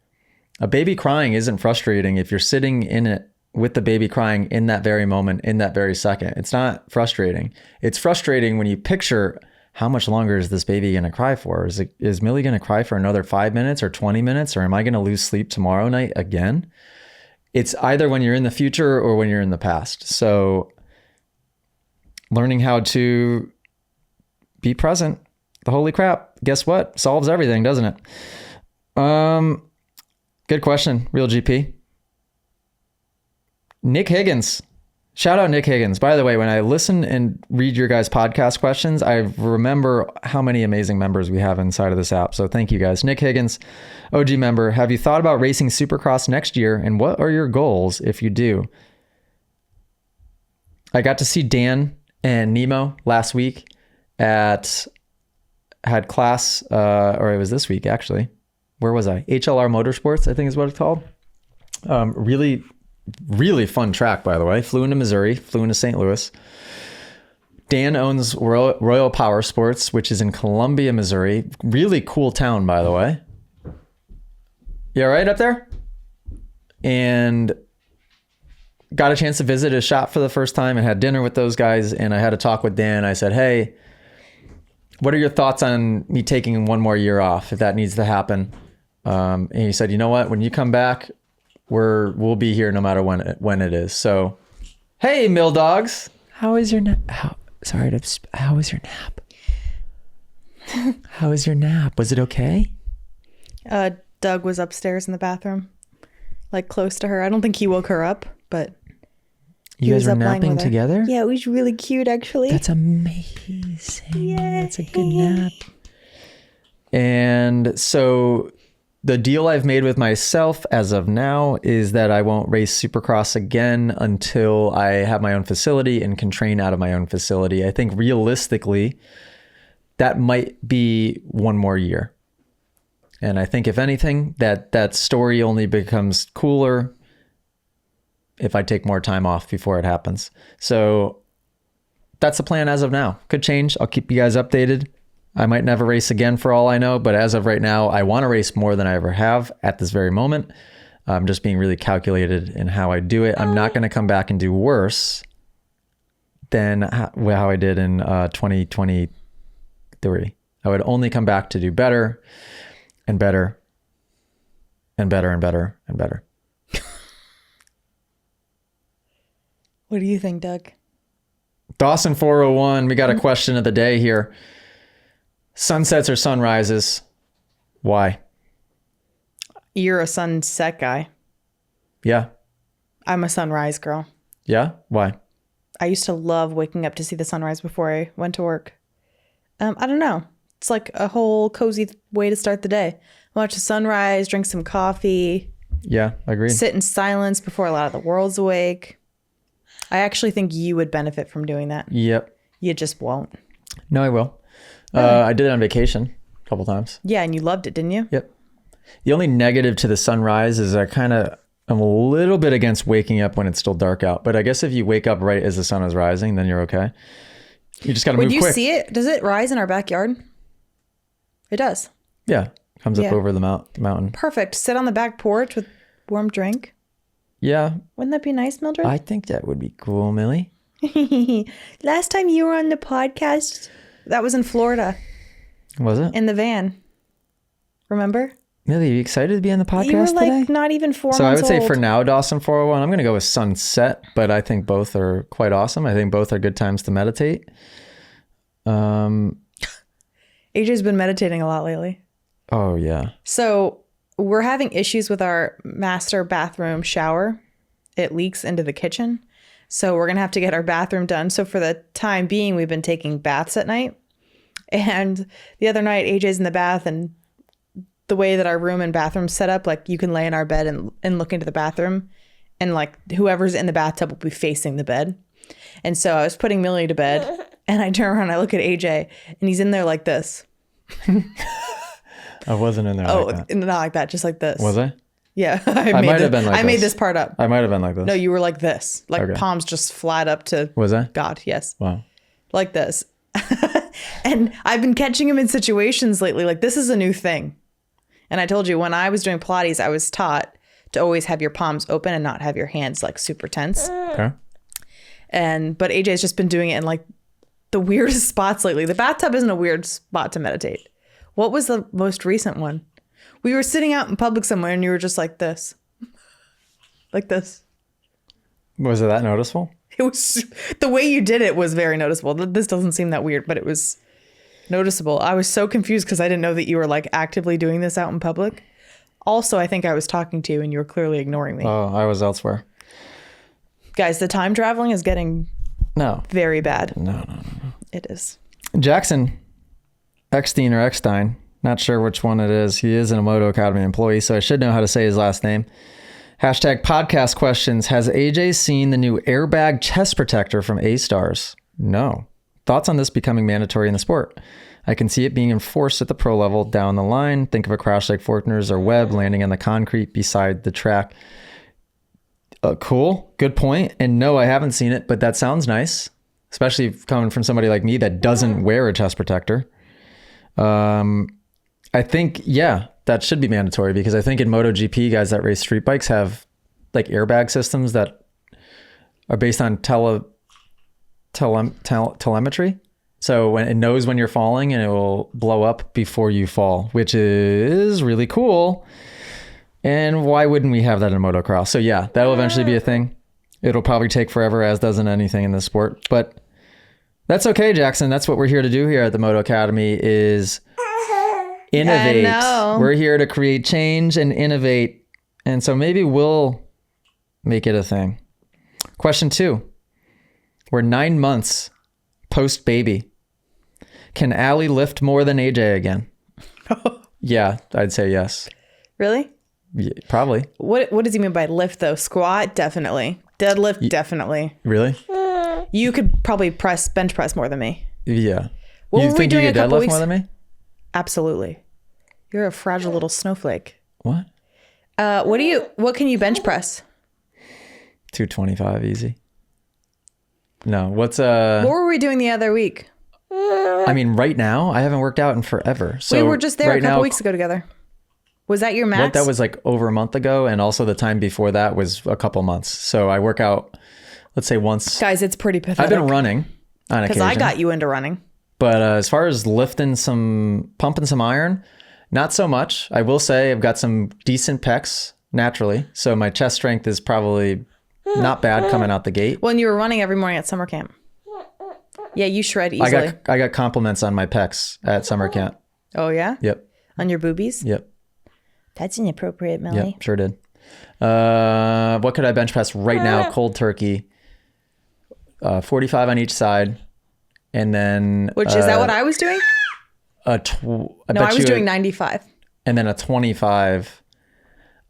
A baby crying isn't frustrating if you're sitting in it with the baby crying in that very moment, in that very second. It's not frustrating. It's frustrating when you picture, how much longer is this baby going to cry for? Is Millie going to cry for another 5 minutes or 20 minutes? Or am I going to lose sleep tomorrow night again? It's either when you're in the future or when you're in the past. So learning how to be present, the holy crap, guess what? Solves everything, doesn't it? Good question, Real GP. Nick Higgins. Shout out Nick Higgins. By the way, when I listen and read your guys' podcast questions, I remember how many amazing members we have inside of this app. So thank you guys. Nick Higgins, OG member. Have you thought about racing Supercross next year? And what are your goals if you do? I got to see Dan and Nemo last week had class, or it was this week actually. Where was I? HLR Motorsports, I think is what it's called. Really, really fun track, by the way. Flew into Missouri, flew into St. Louis. Dan owns Royal Power Sports, which is in Columbia, Missouri. Really cool town, by the way. You all right up there? And got a chance to visit a shop for the first time and had dinner with those guys. And I had a talk with Dan. I said, hey, what are your thoughts on me taking one more year off if that needs to happen? And he said, you know what? When you come back, we'll be here no matter when it is. So, hey, Mill Dogs, how is your nap? How was your nap? How was your nap? Was it okay? Doug was upstairs in the bathroom, like close to her. I don't think he woke her up, but you guys were napping together? Yeah, it was really cute, actually. That's amazing. Yay. That's a good nap. And so the deal I've made with myself as of now is that I won't race Supercross again until I have my own facility and can train out of my own facility. I think realistically, that might be one more year. And I think if anything, that story only becomes cooler if I take more time off before it happens. So that's the plan as of now. Could change. I'll keep you guys updated. I might never race again for all I know, but as of right now, I want to race more than I ever have at this very moment. I'm just being really calculated in how I do it. I'm not going to come back and do worse than how I did in 2023. I would only come back to do better and better and better and better and better. What do you think, Doug? Dawson 401, we got a question of the day here. Sunsets or sunrises? Why? You're a sunset guy. Yeah. I'm a sunrise girl. Yeah? Why? I used to love waking up to see the sunrise before I went to work. I don't know. It's like a whole cozy way to start the day. Watch the sunrise, drink some coffee. Yeah, agreed. Sit in silence before a lot of the world's awake. I actually think you would benefit from doing that. Yep. You just won't. No, I will. I did it on vacation a couple times. Yeah, and you loved it, didn't you? Yep. The only negative to the sunrise is I'm a little bit against waking up when it's still dark out. But I guess if you wake up right as the sun is rising, then you're okay. You just got to move quick. Would you see it? Does it rise in our backyard? It does. Yeah. Comes up over the mountain. Perfect. Sit on the back porch with warm drink. Yeah. Wouldn't that be nice, Mildred? I think that would be cool, Millie. Last time you were on the podcast, that was in Florida. Was it? In the van. Remember? Millie, are you excited to be on the podcast You were like today? not even 4 months So I would say old. for now, Dawson 401, I'm going to go with sunset, but I think both are quite awesome. I think both are good times to meditate. AJ's been meditating a lot lately. Oh, yeah. So we're having issues with our master bathroom shower. It leaks into the kitchen. So we're going to have to get our bathroom done. So for the time being, we've been taking baths at night. And the other night, AJ's in the bath, and the way that our room and bathroom set up, like you can lay in our bed and look into the bathroom. and like whoever's in the bathtub will be facing the bed. And so I was putting Millie to bed and I turn around and I look at AJ and he's in there like this. I wasn't in there like that. Not like that, just like this. Was I? Yeah. I might have been like I made this part up. I might have been like this. No, you were like this. Like Okay. palms just flat up to Was I? God. Yes. Wow. Like this. And I've been catching him in situations lately. Like this is a new thing. And I told you when I was doing Pilates, I was taught to always have your palms open and not have your hands like super tense. Okay. But AJ's just been doing it in like the weirdest spots lately. The bathtub isn't a weird spot to meditate. What was the most recent one? We were sitting out in public somewhere and you were just like this. Like this. Was it that noticeable? It was, the way you did it was very noticeable. This doesn't seem that weird, but it was noticeable. I was so confused because I didn't know that you were like actively doing this out in public. Also, I think I was talking to you and you were clearly ignoring me. Oh, I was elsewhere. Guys, the time traveling is getting very bad. No. It is. Jackson Eckstein or Eckstein, not sure which one it is. He is an Moto Academy employee, so I should know how to say his last name. Hashtag podcast questions. Has AJ seen the new airbag chest protector from A-Stars? No. Thoughts on this becoming mandatory in the sport? I can see it being enforced at the pro level down the line. Think of a crash like Fortner's or Webb landing on the concrete beside the track. Cool. Good point. And no, I haven't seen it, but that sounds nice, especially coming from somebody like me that doesn't wear a chest protector. I think, yeah, that should be mandatory because I think in MotoGP, guys that race street bikes have like airbag systems that are based on telemetry. So when it knows when you're falling and it will blow up before you fall, which is really cool. And why wouldn't we have that in motocross? So yeah, that'll eventually be a thing. It'll probably take forever, as doesn't anything in this sport, but that's okay, Jackson. That's what we're here to do here at the Moto Academy is innovate. I know. We're here to create change and innovate. And so maybe we'll make it a thing. Question 2. We're 9 months post baby. Can Allie lift more than AJ again? Yeah, I'd say yes. Really? Yeah, probably. What does he mean by lift though? Squat? Definitely. Deadlift? Definitely. Really? You could probably bench press more than me. Yeah. What You were we think you doing could a couple deadlift weeks- more than me? Absolutely. You're a fragile little snowflake. What? What can you bench press? 225 easy. No, what's What were we doing the other week? I mean, right now I haven't worked out in forever. So We were just there right a couple now, weeks ago together. Was that your max? What, that was like over a month ago, and also the time before that was a couple months. So I work out, let's say once. Guys, it's pretty pathetic. I've been running on occasion. Because I got you into running. But as far as pumping some iron, not so much. I will say I've got some decent pecs naturally. So my chest strength is probably not bad coming out the gate. When you were running every morning at summer camp. Yeah, you shred easily. I got compliments on my pecs at summer camp. Oh, yeah? Yep. On your boobies? Yep. That's inappropriate, Millie. Yep, sure did. What could I bench press right now? Cold turkey. 45 on each side. And then... Which, is that what I was doing? I was doing 95. And then a 25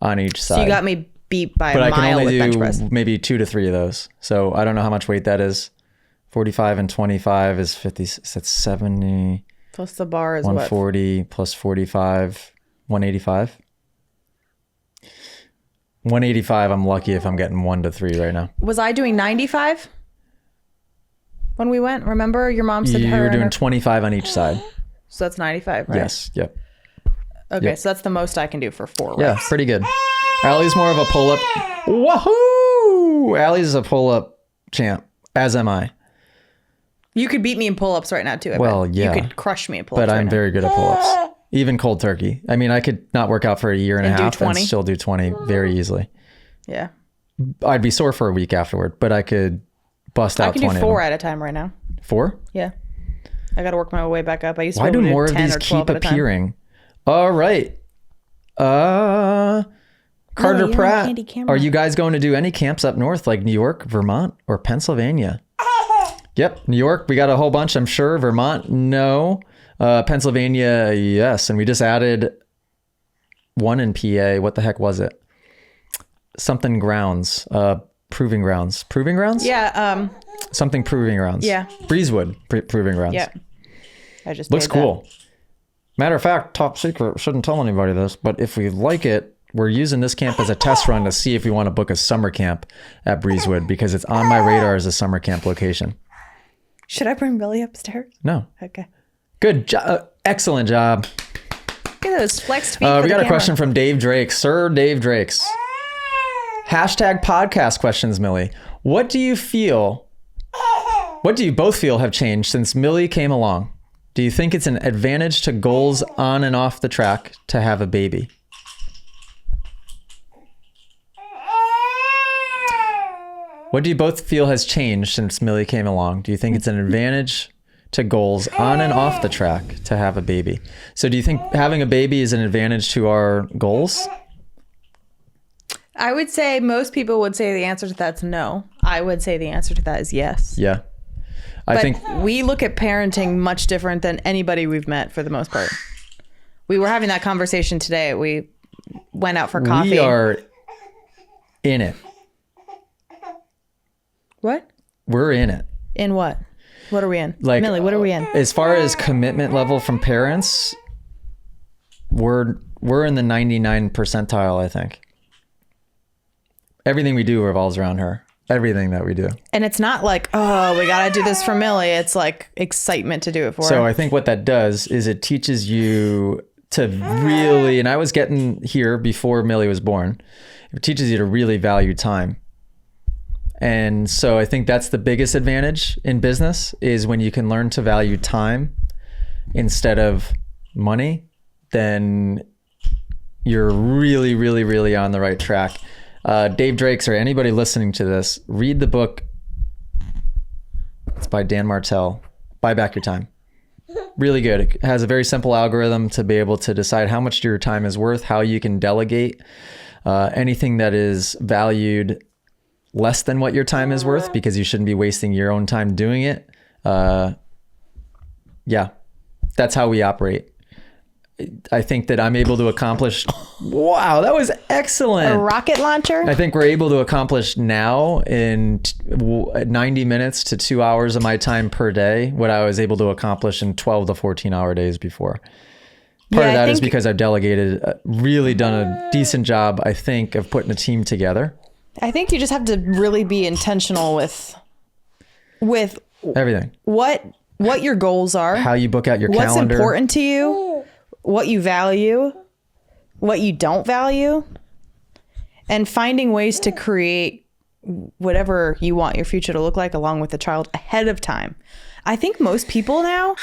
on each side. So you got me beat by a mile But I can with bench only press. do maybe 2 to 3 of those. So I don't know how much weight that is. 45 and 25 is 50. That's 70. Plus the bar is 140 plus 45. 185. 185, I'm lucky if I'm getting 1 to 3 right now. Was I doing 95 when we went? Remember your mom said You her were and doing her- 25 on each side. So that's 95, right? Yes. Yep. Okay, Yep. so that's the most I can do for 4 Yeah, reps. pretty good. Allie's more of a pull-up. Wahoo! Allie's a pull-up champ, as am I. You could beat me in pull-ups right now too. I Well, bet. yeah. You could crush me in pull-ups But right I'm now. very good at pull-ups. Even cold turkey. I mean, I could not work out for a year and a And do half 20? and still do 20 very easily. Yeah. I'd be sore for a week afterward, but I could bust out I can 20 do of 4 them. at a time right now. 4? Yeah. I got to work my way back up. I used to Why be able do to more of 10 these or 12 keep at a time. appearing? All right. Carter you're on Pratt. handy camera. Are you guys going to do any camps up north like New York, Vermont, or Pennsylvania? Yep. New York, we got a whole bunch, I'm sure. Vermont, no. Pennsylvania, yes. And we just added one in PA. What the heck was it? something grounds, proving grounds. Proving grounds? Yeah. Something proving grounds. Yeah. Breezewood proving grounds. Yeah. I just Looks made that. cool. Matter of fact, top secret, shouldn't tell anybody this, but if we like it, we're using this camp as a test run to see if we want to book a summer camp at Breezewood because it's on my radar as a summer camp location. Should I bring Millie upstairs? No. Okay. Good job. Excellent job. Look at those flexed feet. We got a question from Dave Drake. Sir Dave Drakes. Hashtag podcast questions, Millie. What do you both feel have changed since Millie came along? Do you think it's an advantage to goals on and off the track to have a baby? What do you both feel has changed since Millie came along? Do you think it's an advantage to goals on and off the track to have a baby? So do you think having a baby is an advantage to our goals? I would say most people would say the answer to that's no. I would say the answer to that is yes. Yeah. But I think we look at parenting much different than anybody we've met for the most part. We were having that conversation today. We went out for coffee. we are in it. What? We're in it. In what? What are we in? Like, Millie, what are we in? As far as commitment level from parents, we're in the 99 percentile, I think. Everything we do revolves around her. Everything that we do. And it's not like, oh, we got to do this for Millie. It's like excitement to do it for her. So I think what that does is it teaches you to really, and I was getting here before Millie was born, it teaches you to really value time. And so I think that's the biggest advantage in business is when you can learn to value time instead of money, then you're really, really, really on the right track. Dave Drakes or anybody listening to this, read the book. It's by Dan Martell, Buy Back Your Time. Really good. It has a very simple algorithm to be able to decide how much your time is worth, how you can delegate anything that is valued less than what your time is worth, because you shouldn't be wasting your own time doing it. Yeah, that's how we operate. I think that I'm able to accomplish. Wow, that was excellent. A rocket launcher? I think we're able to accomplish now in 90 minutes to 2 hours of my time per day what I was able to accomplish in 12 to 14 hour days before. Part of that is because I've delegated, really done a decent job, I think, of putting a team together. I think you just have to really be intentional with Everything. What your goals are, How you book out your what's calendar. important to you, what you value, what you don't value, and finding ways to create whatever you want your future to look like along with the child ahead of time. I think most people now,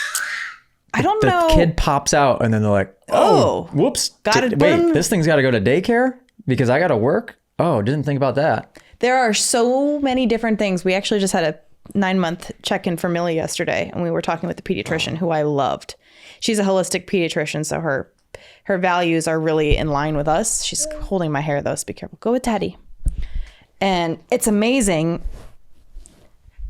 I don't know. The kid pops out and then they're like, oh, whoops. Wait, this thing's got to go to daycare because I got to work? Oh, didn't think about that. There are so many different things. We actually just had a 9-month check-in for Millie yesterday, and we were talking with the pediatrician who I loved. She's a holistic pediatrician, so her values are really in line with us. She's holding my hair though, so be careful. Go with Daddy. And it's amazing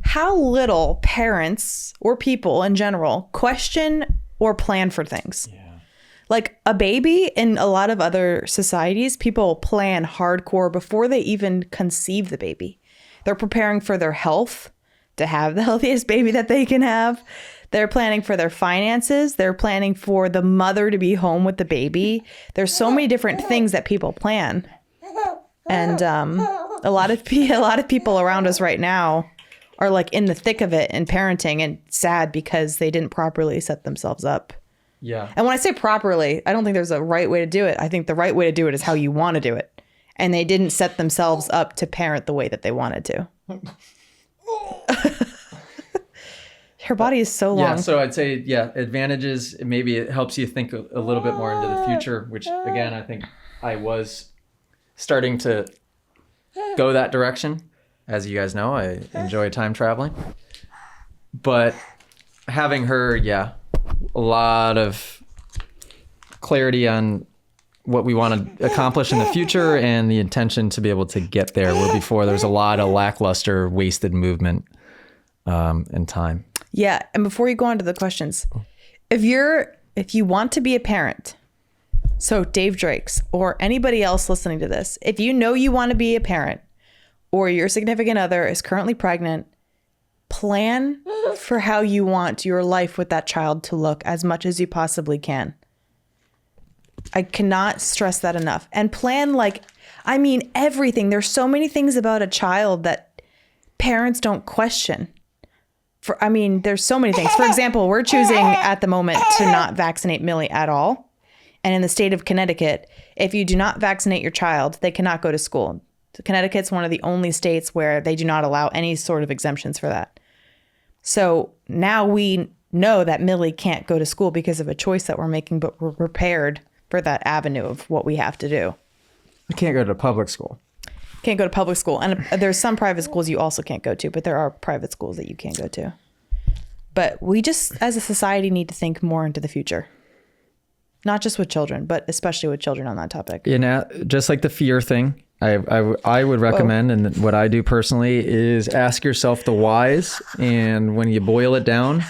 how little parents or people in general question or plan for things. Yeah. Like a baby in a lot of other societies, people plan hardcore before they even conceive the baby. They're preparing for their health, to have the healthiest baby that they can have. They're planning for their finances. They're planning for the mother to be home with the baby. There's so many different things that people plan. And a lot of people around us right now are like in the thick of it and parenting and sad because they didn't properly set themselves up. Yeah. And when I say properly, I don't think there's a right way to do it. I think the right way to do it is how you want to do it. And they didn't set themselves up to parent the way that they wanted to. Her body is so long. Yeah, so I'd say, advantages, maybe it helps you think a little bit more into the future, which again, I think I was starting to go that direction. As you guys know, I enjoy time traveling. But having her, a lot of clarity on what we want to accomplish in the future and the intention to be able to get there, where before there's a lot of lackluster, wasted movement and time. Yeah, and before you go on to the questions, if you want to be a parent, So Dave Drakes or anybody else listening to this, if you know you want to be a parent or your significant other is currently pregnant, plan for how you want your life with that child to look as much as you possibly can. I cannot stress that enough. And plan everything. There's so many things about a child that parents don't question. There's so many things. For example, we're choosing at the moment to not vaccinate Millie at all. And in the state of Connecticut, if you do not vaccinate your child, they cannot go to school. Connecticut's one of the only states where they do not allow any sort of exemptions for that. So now we know that Millie can't go to school because of a choice that we're making, but we're prepared for that avenue of what we have to do. You can't go to public school. Can't go to public school. And there's some private schools you also can't go to, but there are private schools that you can't go to. But we just, as a society, need to think more into the future. Not just with children, but especially with children on that topic. Just like the fear thing, I would recommend, and what I do personally is ask yourself the whys. And when you boil it down,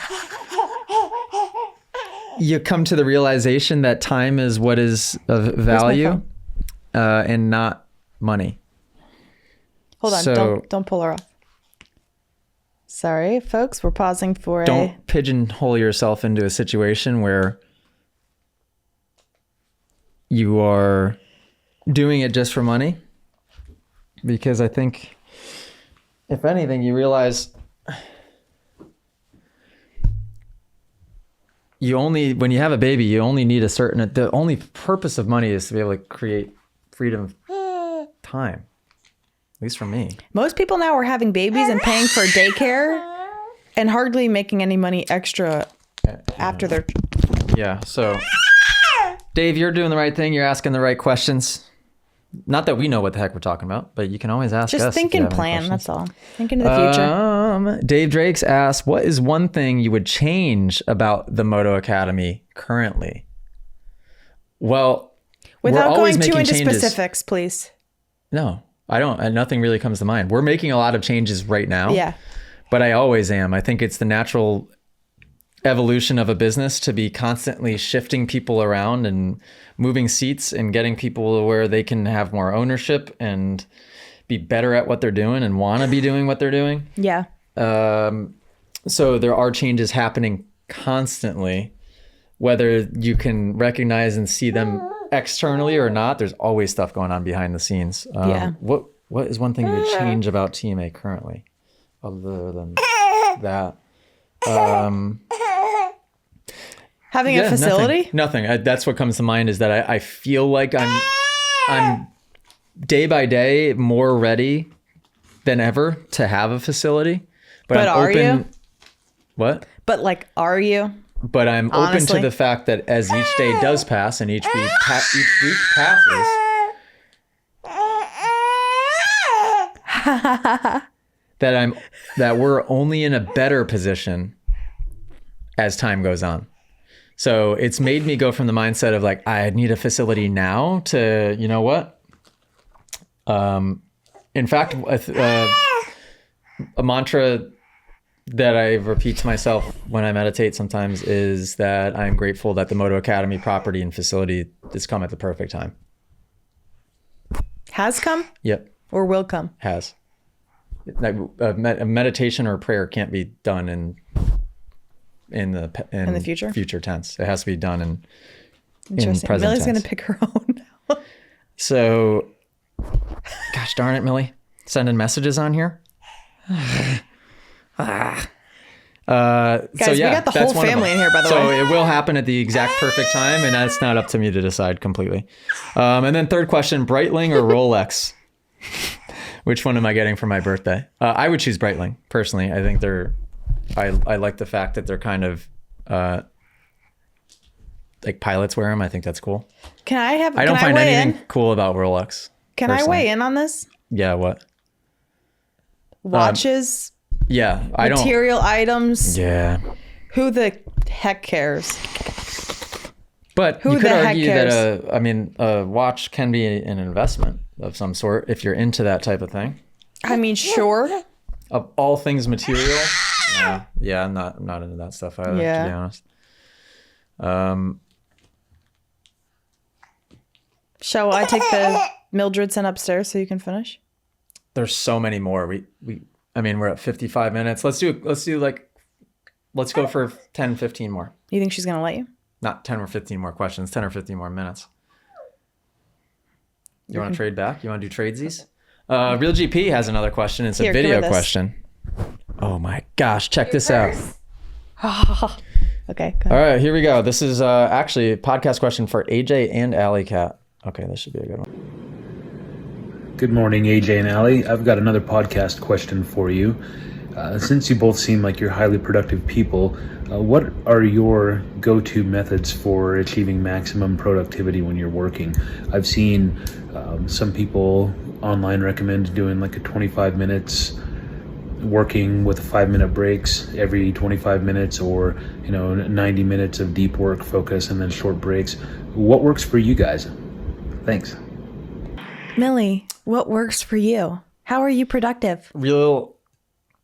you come to the realization that time is what is of value and not money. Hold on, don't pull her off. Sorry, folks, we're pausing for Don't pigeonhole yourself into a situation where you are doing it just for money. Because I think, if anything, you realize when you have a baby, you only need the only purpose of money is to be able to create freedom of time. At least for me. Most people now are having babies and paying for daycare and hardly making any money extra after their... Yeah, so Dave, you're doing the right thing. You're asking the right questions. Not that we know what the heck we're talking about, but you can always ask us. Just think and plan, that's all. Think into the future. Dave Drakes asks, what is one thing you would change about the Moto Academy currently? Well, without going too into changes. Specifics, please. No, I don't. Nothing really comes to mind. We're making a lot of changes right now. Yeah. But I always am. I think it's the natural evolution of a business to be constantly shifting people around and moving seats and getting people where they can have more ownership and be better at what they're doing and want to be doing what they're doing. Yeah. So there are changes happening constantly, whether you can recognize and see them externally or not. There's always stuff going on behind the scenes. What is one thing you would change about TMA currently other than that? Having a facility? Nothing. That's what comes to mind is that I feel like I'm day by day more ready than ever to have a facility. But I'm open. You? What? But are you? But I'm honestly open to the fact that as each day does pass and each week passes, that we're only in a better position as time goes on. So it's made me go from the mindset of I need a facility now to, you know what? In fact, a mantra that I repeat to myself when I meditate sometimes is that I'm grateful that the Moto Academy property and facility has come at the perfect time. Has come? Yep. Or will come? Has. A meditation or a prayer can't be done in the future tense. It has to be done in present Millie's tense. Going to pick her own now. So, gosh darn it, Millie. Sending messages on here. Guys, we got the whole family in here, by the way. So it will happen at the exact perfect time, and that's not up to me to decide completely. And then third question, Breitling or Rolex? Which one am I getting for my birthday? I would choose Breitling, personally. I think I like the fact that they're kind of like pilots wear them. I think that's cool. I don't find anything cool about Rolex. Can I weigh in on this? Yeah, what? Watches. Yeah, material items. Yeah. Who the heck cares? But you could argue that a watch can be an investment of some sort if you're into that type of thing. I mean, sure. Of all things material, yeah, I'm not into that stuff either, to be honest. Shall I take the Mildredson upstairs so you can finish? There's so many more. I mean, we're at 55 minutes. Let's go for 10, 15 more. You think she's going to let you? Not 10 or 15 more questions, 10 or 15 more minutes. You want to trade back? You want to do tradesies? Real GP has another question. It's a video question. Oh my gosh, check this out. Okay, go ahead. All right, here we go. This is actually a podcast question for AJ and Alley Cat. Okay, this should be a good one. Good morning, AJ and Allie. I've got another podcast question for you. Since you both seem like you're highly productive people, what are your go-to methods for achieving maximum productivity when you're working? I've seen some people online recommend doing like a 25 minutes working with 5-minute breaks every 25 minutes, or 90 minutes of deep work focus and then short breaks. What works for you guys? Thanks. Millie, what works for you? How are you productive? Real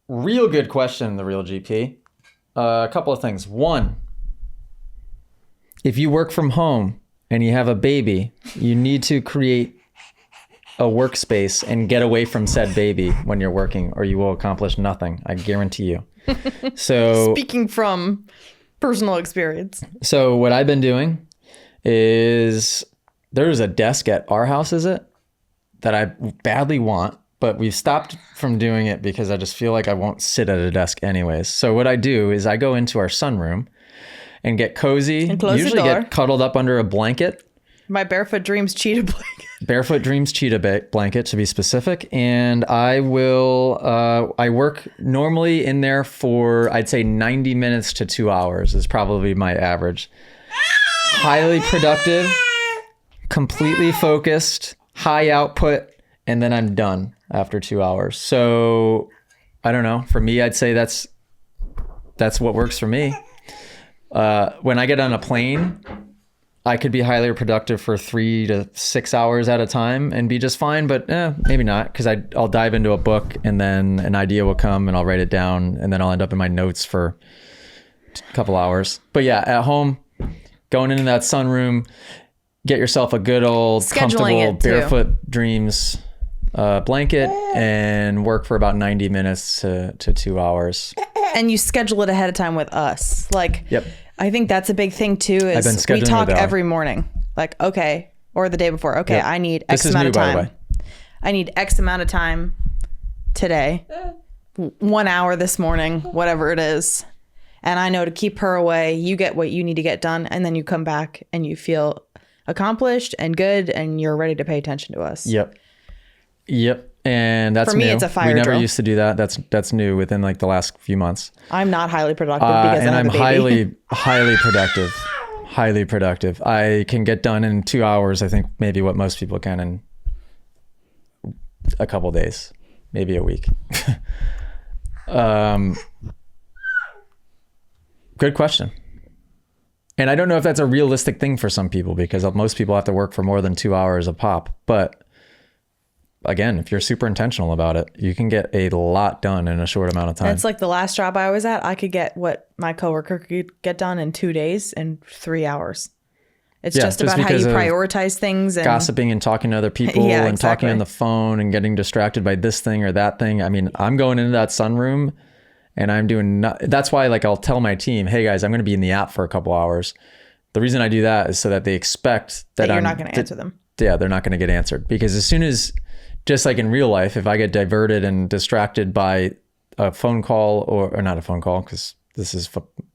good question, the Real GP. A couple of things. One, if you work from home and you have a baby, you need to create a workspace and get away from said baby when you're working, or you will accomplish nothing. I guarantee you. So Speaking from personal experience. So what I've been doing is there's a desk at our house, that I badly want, but we've stopped from doing it because I just feel like I won't sit at a desk anyways. So what I do is I go into our sunroom and get cozy, and close usually the door. get cuddled up under a blanket. My Barefoot Dreams cheetah blanket. Barefoot Dreams cheetah blanket, to be specific. And I work normally in there for, I'd say 90 minutes to 2 hours is probably my average. Highly productive, completely focused, high output, and then I'm done after 2 hours. So I don't know. For me, I'd say that's what works for me. When I get on a plane, I could be highly productive for 3 to 6 hours at a time and be just fine, but maybe not, because I'll dive into a book and then an idea will come and I'll write it down and then I'll end up in my notes for a couple hours. But yeah, at home, going into that sunroom, get yourself a good old comfortable Barefoot Dreams blanket and work for about 90 minutes to 2 hours. And you schedule it ahead of time with us. Yep. I think that's a big thing too, is we talk every morning. Like, okay, or the day before. Okay, yep. I need X amount of time. By the way. I need X amount of time today. 1 hour this morning, whatever it is. And I know to keep her away, you get what you need to get done, and then you come back and you feel accomplished and good, and you're ready to pay attention to us. Yep. And that's for me, new. It's a fire We never drill. used to do that. That's new within like the last few months. I'm not highly productive because and I have I'm a baby. highly productive. Highly productive. I can get done in 2 hours. I think maybe what most people can in a couple days, maybe a week. Good question. And I don't know if that's a realistic thing for some people, because most people have to work for more than 2 hours a pop. But again, if you're super intentional about it, you can get a lot done in a short amount of time. It's like the last job I was at, I could get what my coworker could get done in 2 days and 3 hours. It's just about how you prioritize things and gossiping and talking to other people and talking on the phone and getting distracted by this thing or that thing. I mean, I'm going into that sunroom and I'm doing that's why, like, I'll tell my team, hey guys, I'm going to be in the app for a couple hours. The reason I do that is so that they expect that you're not going to answer them. Yeah, they're not going to get answered, because as soon as, just like in real life, if I get diverted and distracted by a phone call or not a phone call, because this is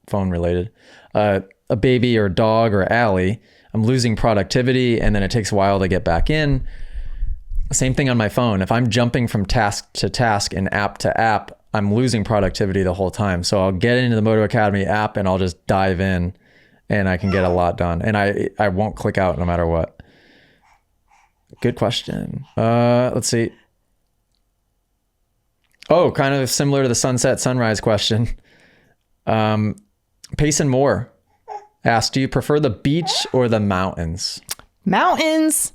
phone related, a baby or dog or Allie, I'm losing productivity, and then it takes a while to get back in. Same thing on my phone. If I'm jumping from task to task and app to app, I'm losing productivity the whole time. So I'll get into the Moto Academy app and I'll just dive in and I can get a lot done. And I won't click out no matter what. Good question. Let's see. Oh, kind of similar to the sunset sunrise question. Payson Moore asked, do you prefer the beach or the mountains? Mountains.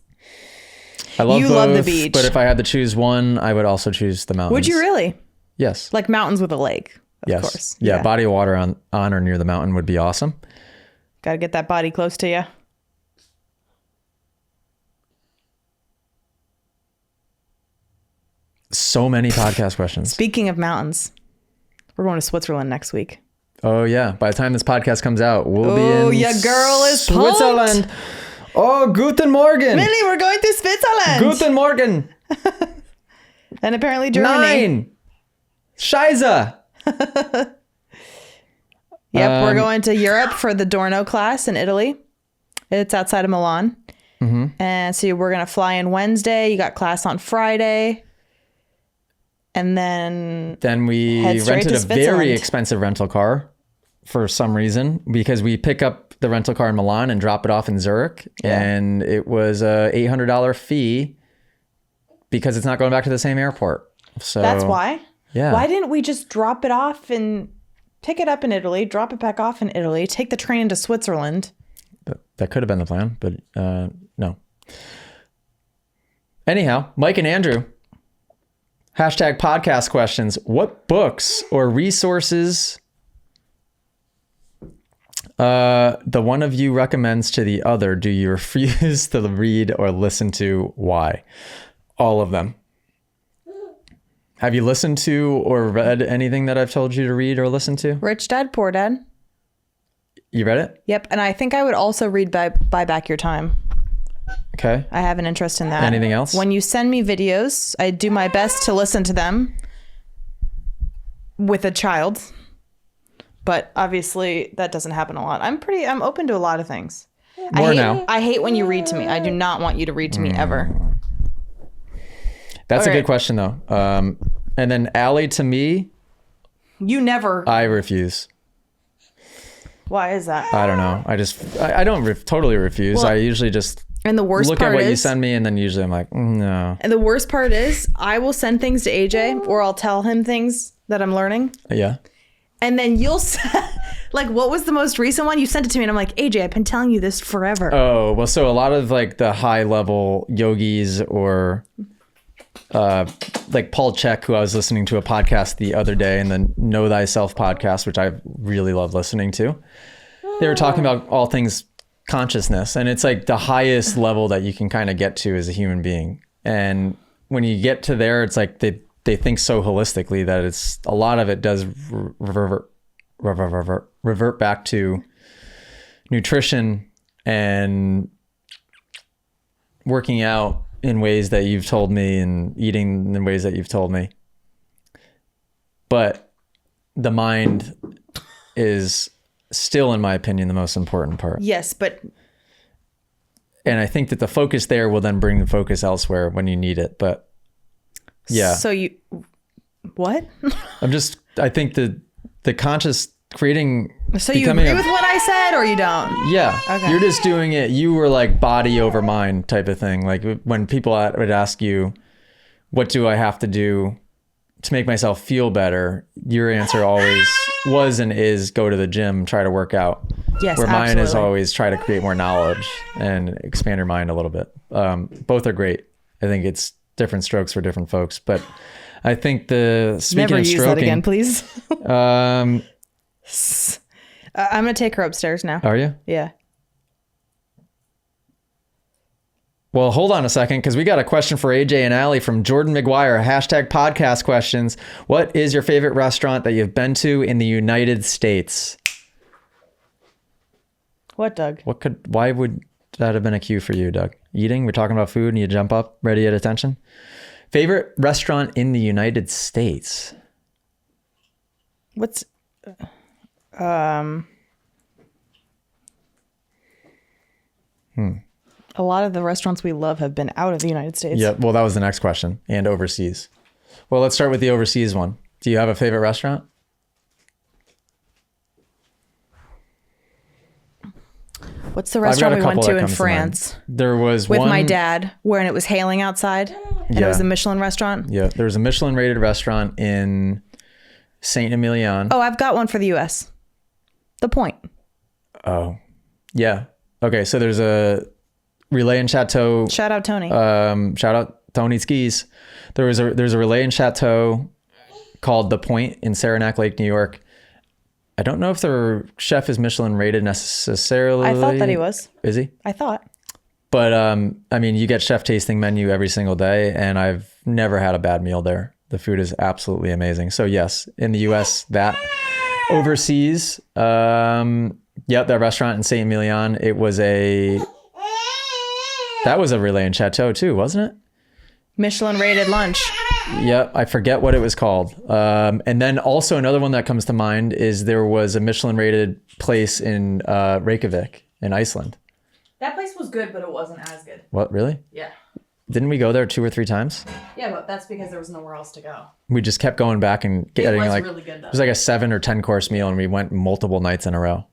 I love both, love the beach. But if I had to choose one, I would also choose the mountains. Would you really? Yes. Like mountains with a lake, of yes. course. Yeah, body of water on or near the mountain would be awesome. Got to get that body close to you. So many podcast questions. Speaking of mountains, we're going to Switzerland next week. Oh yeah. By the time this podcast comes out, we'll be Oh, in your girl is Switzerland. pumped. Oh, guten Morgen. Millie, we're going to Switzerland. Guten Morgen. And apparently Germany. Nein. Scheiße. Yep, we're going to Europe for the Dorno class in Italy. It's outside of Milan. And so we're going to fly in Wednesday. You got class on Friday. And then we head straight rented to a very Switzerland. expensive rental car for some reason, because we pick up the rental car in Milan and drop it off in Zurich. Yeah. And it was a $800 fee because it's not going back to the same airport. So that's why. Yeah. Why didn't we just drop it off and pick it up in Italy, drop it back off in Italy, take the train into Switzerland? That could have been the plan, but no. Anyhow, Mike and Andrew, hashtag podcast questions. What books or resources the one of you recommends to the other do you refuse to read or listen to? Why? All of them. Have you listened to or read anything that I've told you to read or listen to? Rich Dad, Poor Dad. You read it? Yep. And I think I would also read Buy Back Your Time. Okay. I have an interest in that. Anything else? When you send me videos, I do my best to listen to them with a child. But obviously that doesn't happen a lot. I'm open to a lot of things. More now. I hate when you read to me. I do not want you to read to me ever. That's a Okay. good question though. And then Allie, to me, You never. I refuse. Why is that? I don't know. I don't totally refuse. Well, I usually just And the worst look part at what is, you send me, and then usually I'm like, no. And the worst part is, I will send things to AJ, or I'll tell him things that I'm learning, Yeah. and then you'll like, what was the most recent one? You sent it to me, and I'm like, AJ, I've been telling you this forever. Oh, well, so a lot of like the high level yogis or like Paul Chek, who I was listening to a podcast the other day, and the Know Thyself podcast, which I really love listening to. They were talking about all things consciousness, and it's like the highest level that you can kind of get to as a human being. And when you get to there, it's like they think so holistically that it's a lot of it does revert back to nutrition and working out in ways that you've told me and eating in ways that you've told me. But the mind is still, in my opinion, the most important part. Yes, but And I think that the focus there will then bring the focus elsewhere when you need it. But yeah. So you, what? I think the conscious creating. So you agree with what I said, or you don't? Yeah. Okay. You're just doing it. You were like body over mind type of thing. Like when people would ask you, what do I have to do to make myself feel better? Your answer always was and is go to the gym, try to work out. Yes, Where mine is absolutely. always try to create more knowledge and expand your mind a little bit. Both are great. I think it's different strokes for different folks. But I think speaking Never of use stroking, that again, please. I'm gonna take her upstairs now. Are you? Yeah. Well, hold on a second, because we got a question for AJ and Allie from Jordan McGuire. Hashtag podcast questions. What is your favorite restaurant that you've been to in the United States? What, Doug? Why would that have been a cue for you, Doug? Eating? We're talking about food and you jump up, ready at attention. Favorite restaurant in the United States? What's a lot of the restaurants we love have been out of the United States. Yeah, well, that was the next question. And overseas. Well, let's start with the overseas one. Do you have a favorite restaurant? What's the I've got restaurant a we went couple to that in comes to mind. France There was with one my dad, when it was hailing outside, and it Yeah. was a Michelin restaurant? Yeah, there was a Michelin rated restaurant in Saint Emilion. Oh, I've got one for the U.S. The Point. Oh, yeah. Okay, so there's a Relay and Chateau. Shout out Tony. Shout out Tony Skis. There's a Relay and Chateau called The Point in Saranac Lake, New York. I don't know if the chef is Michelin rated necessarily. I thought that he was. Is he? I thought. But I mean, you get chef tasting menu every single day, and I've never had a bad meal there. The food is absolutely amazing. So yes, in the US, that. Overseas, that restaurant in Saint Emilion, that was a Relais and Chateau too, wasn't it? Michelin rated lunch. Yep, I forget what it was called. And then also another one that comes to mind is there was a Michelin rated place in Reykjavik in Iceland. That place was good, but it wasn't as good. What, really? Yeah. Didn't we go there 2 or 3 times? Yeah, but that's because there was nowhere else to go. We just kept going back and getting really good, though. It was like a 7 or 10 course meal, and we went multiple nights in a row.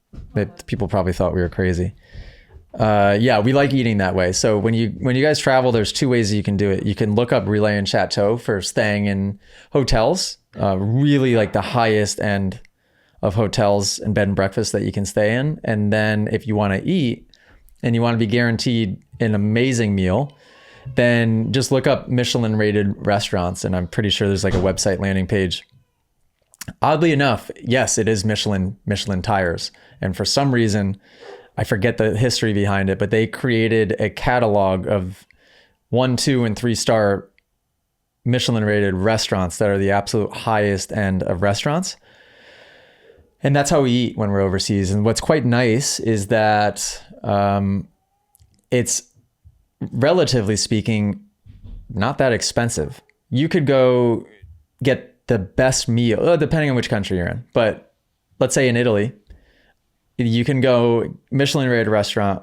People probably thought we were crazy. We like eating that way. So when you guys travel, there's 2 ways that you can do it. You can look up Relais and Chateau for staying in hotels, really like the highest end of hotels and bed and breakfast that you can stay in. And then if you want to eat and you want to be guaranteed an amazing meal, then just look up Michelin rated restaurants, and I'm pretty sure there's like a website landing page. Oddly enough, yes, it is Michelin tires. And for some reason, I forget the history behind it, but they created a catalog of 1, 2, and 3-star Michelin rated restaurants that are the absolute highest end of restaurants. And that's how we eat when we're overseas. And what's quite nice is that it's, relatively speaking, not that expensive. You could go get the best meal, depending on which country you're in. But let's say in Italy, you can go Michelin rated restaurant,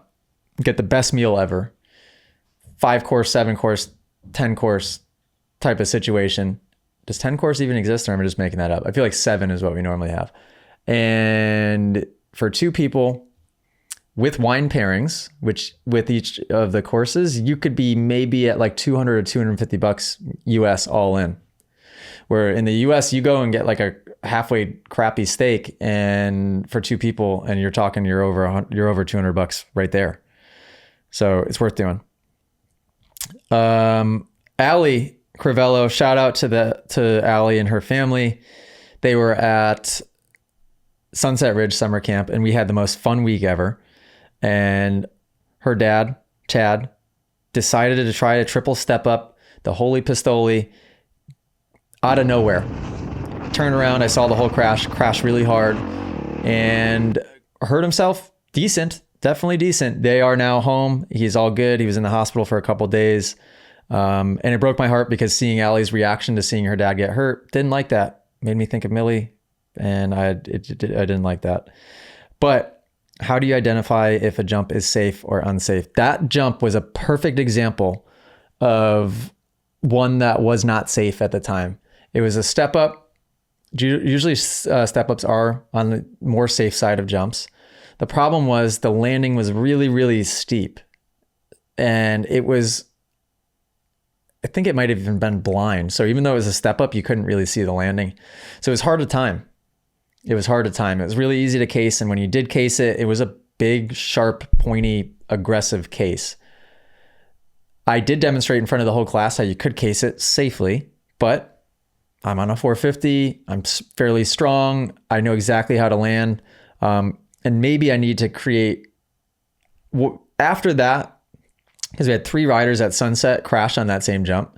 get the best meal ever, 5 course, 7 course, 10 course type of situation. Does 10 course even exist, or am I just making that up? I feel like 7 is what we normally have. And for 2 people, with wine pairings, which with each of the courses, you could be maybe at like $200 or $250 US all in. Where in the US, you go and get like a halfway crappy steak, and for 2 people, and you're over $200 right there. So it's worth doing. Allie Crivello, shout out to Allie and her family. They were at Sunset Ridge summer camp, and we had the most fun week ever. And her dad, Chad, decided to try a triple step up, the Holy Pistoli, out of nowhere. Turned around, I saw the whole crash really hard, and hurt himself. Definitely decent. They are now home. He's all good. He was in the hospital for a couple days. And it broke my heart because seeing Allie's reaction to seeing her dad get hurt, didn't like that. Made me think of Millie, and I didn't like that. But how do you identify if a jump is safe or unsafe? That jump was a perfect example of one that was not safe at the time. It was a step up. Usually step ups are on the more safe side of jumps. The problem was the landing was really, really steep. And I think it might have even been blind. So even though it was a step up, you couldn't really see the landing. So it was hard to time. It was really easy to case. And when you did case it, it was a big, sharp, pointy, aggressive case. I did demonstrate in front of the whole class how you could case it safely, but I'm on a 450. I'm fairly strong. I know exactly how to land. And maybe I need to create, after that, because we had 3 riders at Sunset crash on that same jump.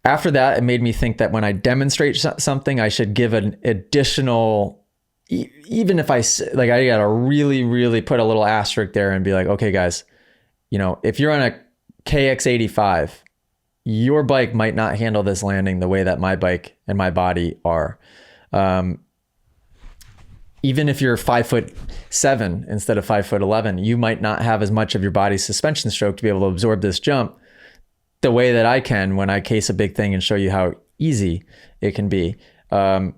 After that, it made me think that when I demonstrate something, I should give an additional, even if I got to really, really put a little asterisk there and be like, okay, guys, if you're on a KX85, your bike might not handle this landing the way that my bike and my body are. Even if you're 5'7" instead of 5'11", you might not have as much of your body's suspension stroke to be able to absorb this jump the way that I can when I case a big thing and show you how easy it can be. And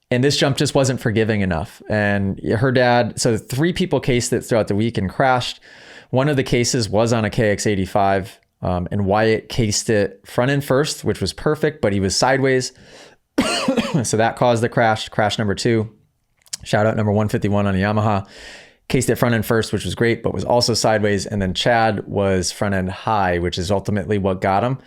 this jump just wasn't forgiving enough. And her dad, so 3 people cased it throughout the week and crashed. One of the cases was on a KX85, and Wyatt cased it front end first, which was perfect, but he was sideways. So that caused the crash. Crash number 2. Shout out number 151 on a Yamaha. Cased it front end first, which was great, but was also sideways. And then Chad was front end high, which is ultimately what got him.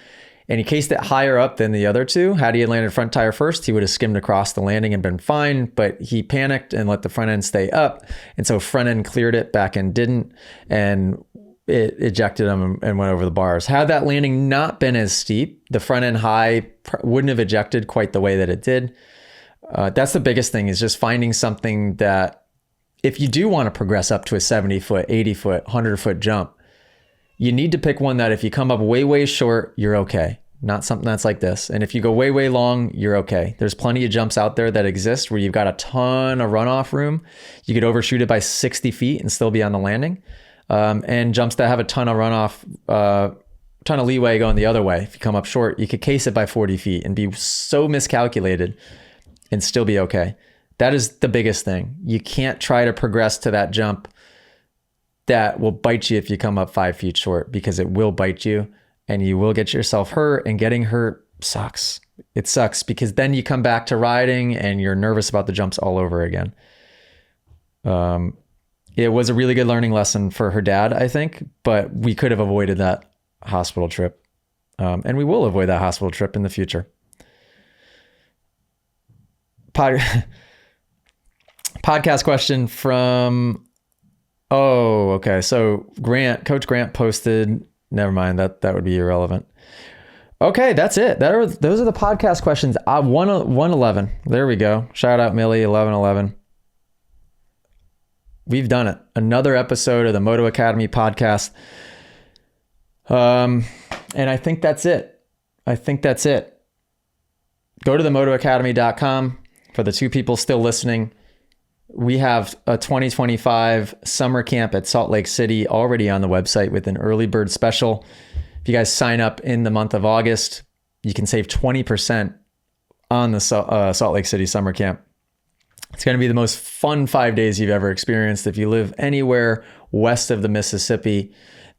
And he cased it higher up than the other 2. Had he landed front tire first, he would have skimmed across the landing and been fine, but he panicked and let the front end stay up. And so front end cleared it, back end didn't. And it ejected him and went over the bars. Had that landing not been as steep, the front end high wouldn't have ejected quite the way that it did. That's the biggest thing, is just finding something that if you do want to progress up to a 70 foot, 80 foot, 100 foot jump, you need to pick one that if you come up way, way short, you're okay. Not something that's like this. And if you go way, way long, you're okay. There's plenty of jumps out there that exist where you've got a ton of runoff room. You could overshoot it by 60 feet and still be on the landing. And jumps that have a ton of runoff, ton of leeway going the other way. If you come up short, you could case it by 40 feet and be so miscalculated and still be okay. That is the biggest thing. You can't try to progress to that jump that will bite you if you come up 5 feet short, because it will bite you and you will get yourself hurt, and getting hurt sucks. It sucks because then you come back to riding and you're nervous about the jumps all over again. It was a really good learning lesson for her dad, I think, but we could have avoided that hospital trip. And we will avoid that hospital trip in the future. Podcast question from, okay. So Coach Grant posted, never mind, that would be irrelevant. Okay, that's it. Those are the podcast questions. 111. There we go. Shout out Millie, 1111. We've done it. Another episode of the Moto Academy podcast. And I think that's it. Go to the motoacademy.com. For the 2 people still listening, we have a 2025 summer camp at Salt Lake City already on the website with an early bird special. If you guys sign up in the month of August, you can save 20% on the Salt Lake City summer camp. It's going to be the most fun 5 days you've ever experienced. If you live anywhere west of the Mississippi,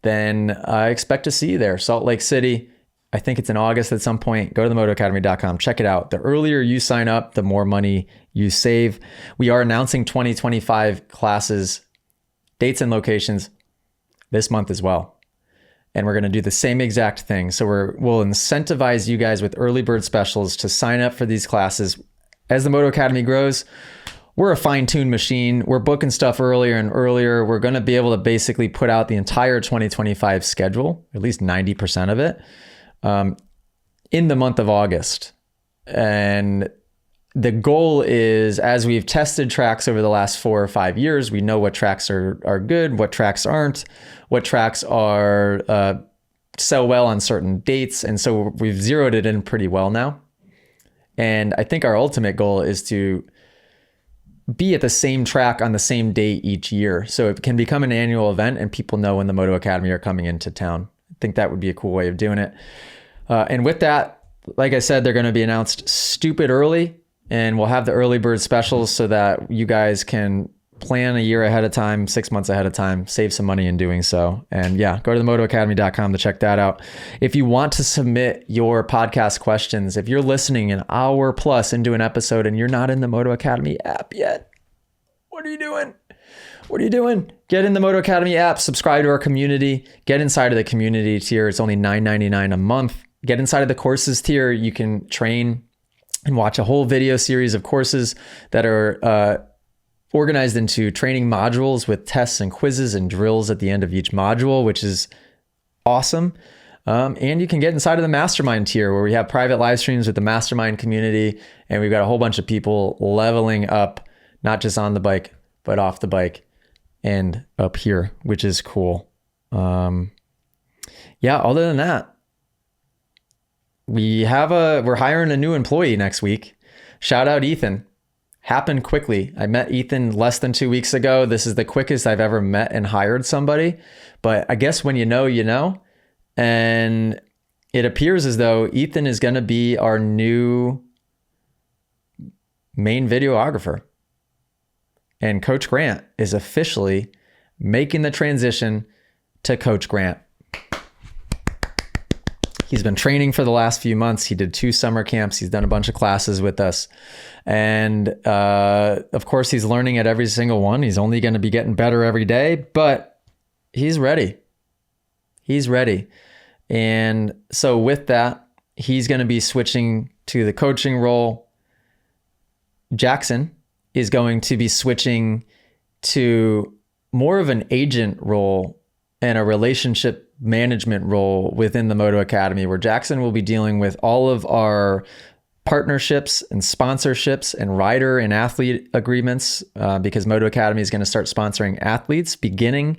then I expect to see you there. Salt Lake City. I think it's in August at some point. Go to themotoacademy.com. Check it out. The earlier you sign up, the more money you save. We are announcing 2025 classes, dates and locations this month as well. And we're going to do the same exact thing. So we'll incentivize you guys with early bird specials to sign up for these classes. As the Moto Academy grows, we're a fine-tuned machine. We're booking stuff earlier and earlier. We're going to be able to basically put out the entire 2025 schedule, at least 90% of it, in the month of August. And the goal is, as we've tested tracks over the last 4 or 5 years, we know what tracks are good, what tracks aren't, what tracks are sell well on certain dates. And so we've zeroed it in pretty well now. And I think our ultimate goal is to be at the same track on the same date each year. So it can become an annual event and people know when the Moto Academy are coming into town. I think that would be a cool way of doing it. And with that, like I said, they're going to be announced stupid early, and we'll have the early bird specials so that you guys can plan a year ahead of time, 6 months ahead of time, save some money in doing so. And yeah, go to themotoacademy.com to check that out. If you want to submit your podcast questions, if you're listening an hour plus into an episode and you're not in the Moto Academy app yet, what are you doing? What are you doing? Get in the Moto Academy app, subscribe to our community, get inside of the community tier. It's only $9.99 a month. Get inside of the courses tier. You can train and watch a whole video series of courses that are organized into training modules with tests and quizzes and drills at the end of each module, which is awesome. And you can get inside of the mastermind tier where we have private live streams with the mastermind community. And we've got a whole bunch of people leveling up, not just on the bike, but off the bike and up here, which is cool. Yeah, other than that, we're hiring a new employee next week. Shout out Ethan. Happened quickly. I met Ethan less than 2 weeks ago. This is the quickest I've ever met and hired somebody. But I guess when you know, you know. And it appears as though Ethan is going to be our new main videographer. And Coach Grant is officially making the transition to Coach Grant. He's been training for the last few months. He did 2 summer camps. He's done a bunch of classes with us. And of course, he's learning at every single one. He's only going to be getting better every day, but he's ready. He's ready. And so with that, he's going to be switching to the coaching role. Jackson is going to be switching to more of an agent role and a relationship management role within the Moto Academy, where Jackson will be dealing with all of our partnerships and sponsorships and rider and athlete agreements, because Moto Academy is going to start sponsoring athletes beginning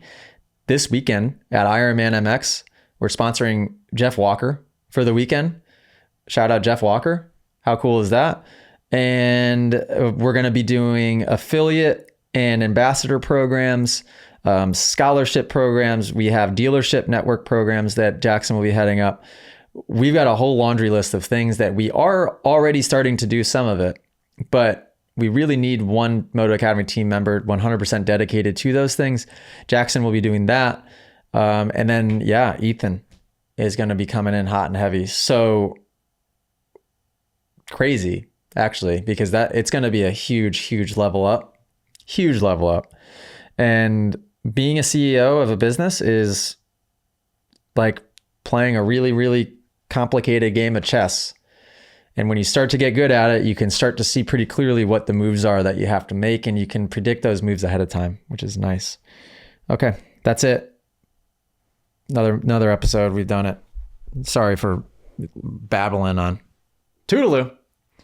this weekend at Ironman MX. We're sponsoring Jeff Walker for the weekend. Shout out Jeff Walker. How cool is that? And we're going to be doing affiliate and ambassador programs, scholarship programs. We have dealership network programs that Jackson will be heading up. We've got a whole laundry list of things that we are already starting to do some of it, but we really need one Moto Academy team member 100% dedicated to those things. Jackson will be doing that. And then, yeah, Ethan is going to be coming in hot and heavy. So crazy, actually, because it's going to be a huge level up. And being a CEO of a business is like playing a really complicated game of chess. And when you start to get good at it, you can start to see pretty clearly what the moves are that you have to make, and you can predict those moves ahead of time, which is nice. Okay, that's it. Another episode. We've done it. Sorry for babbling on. Toodaloo.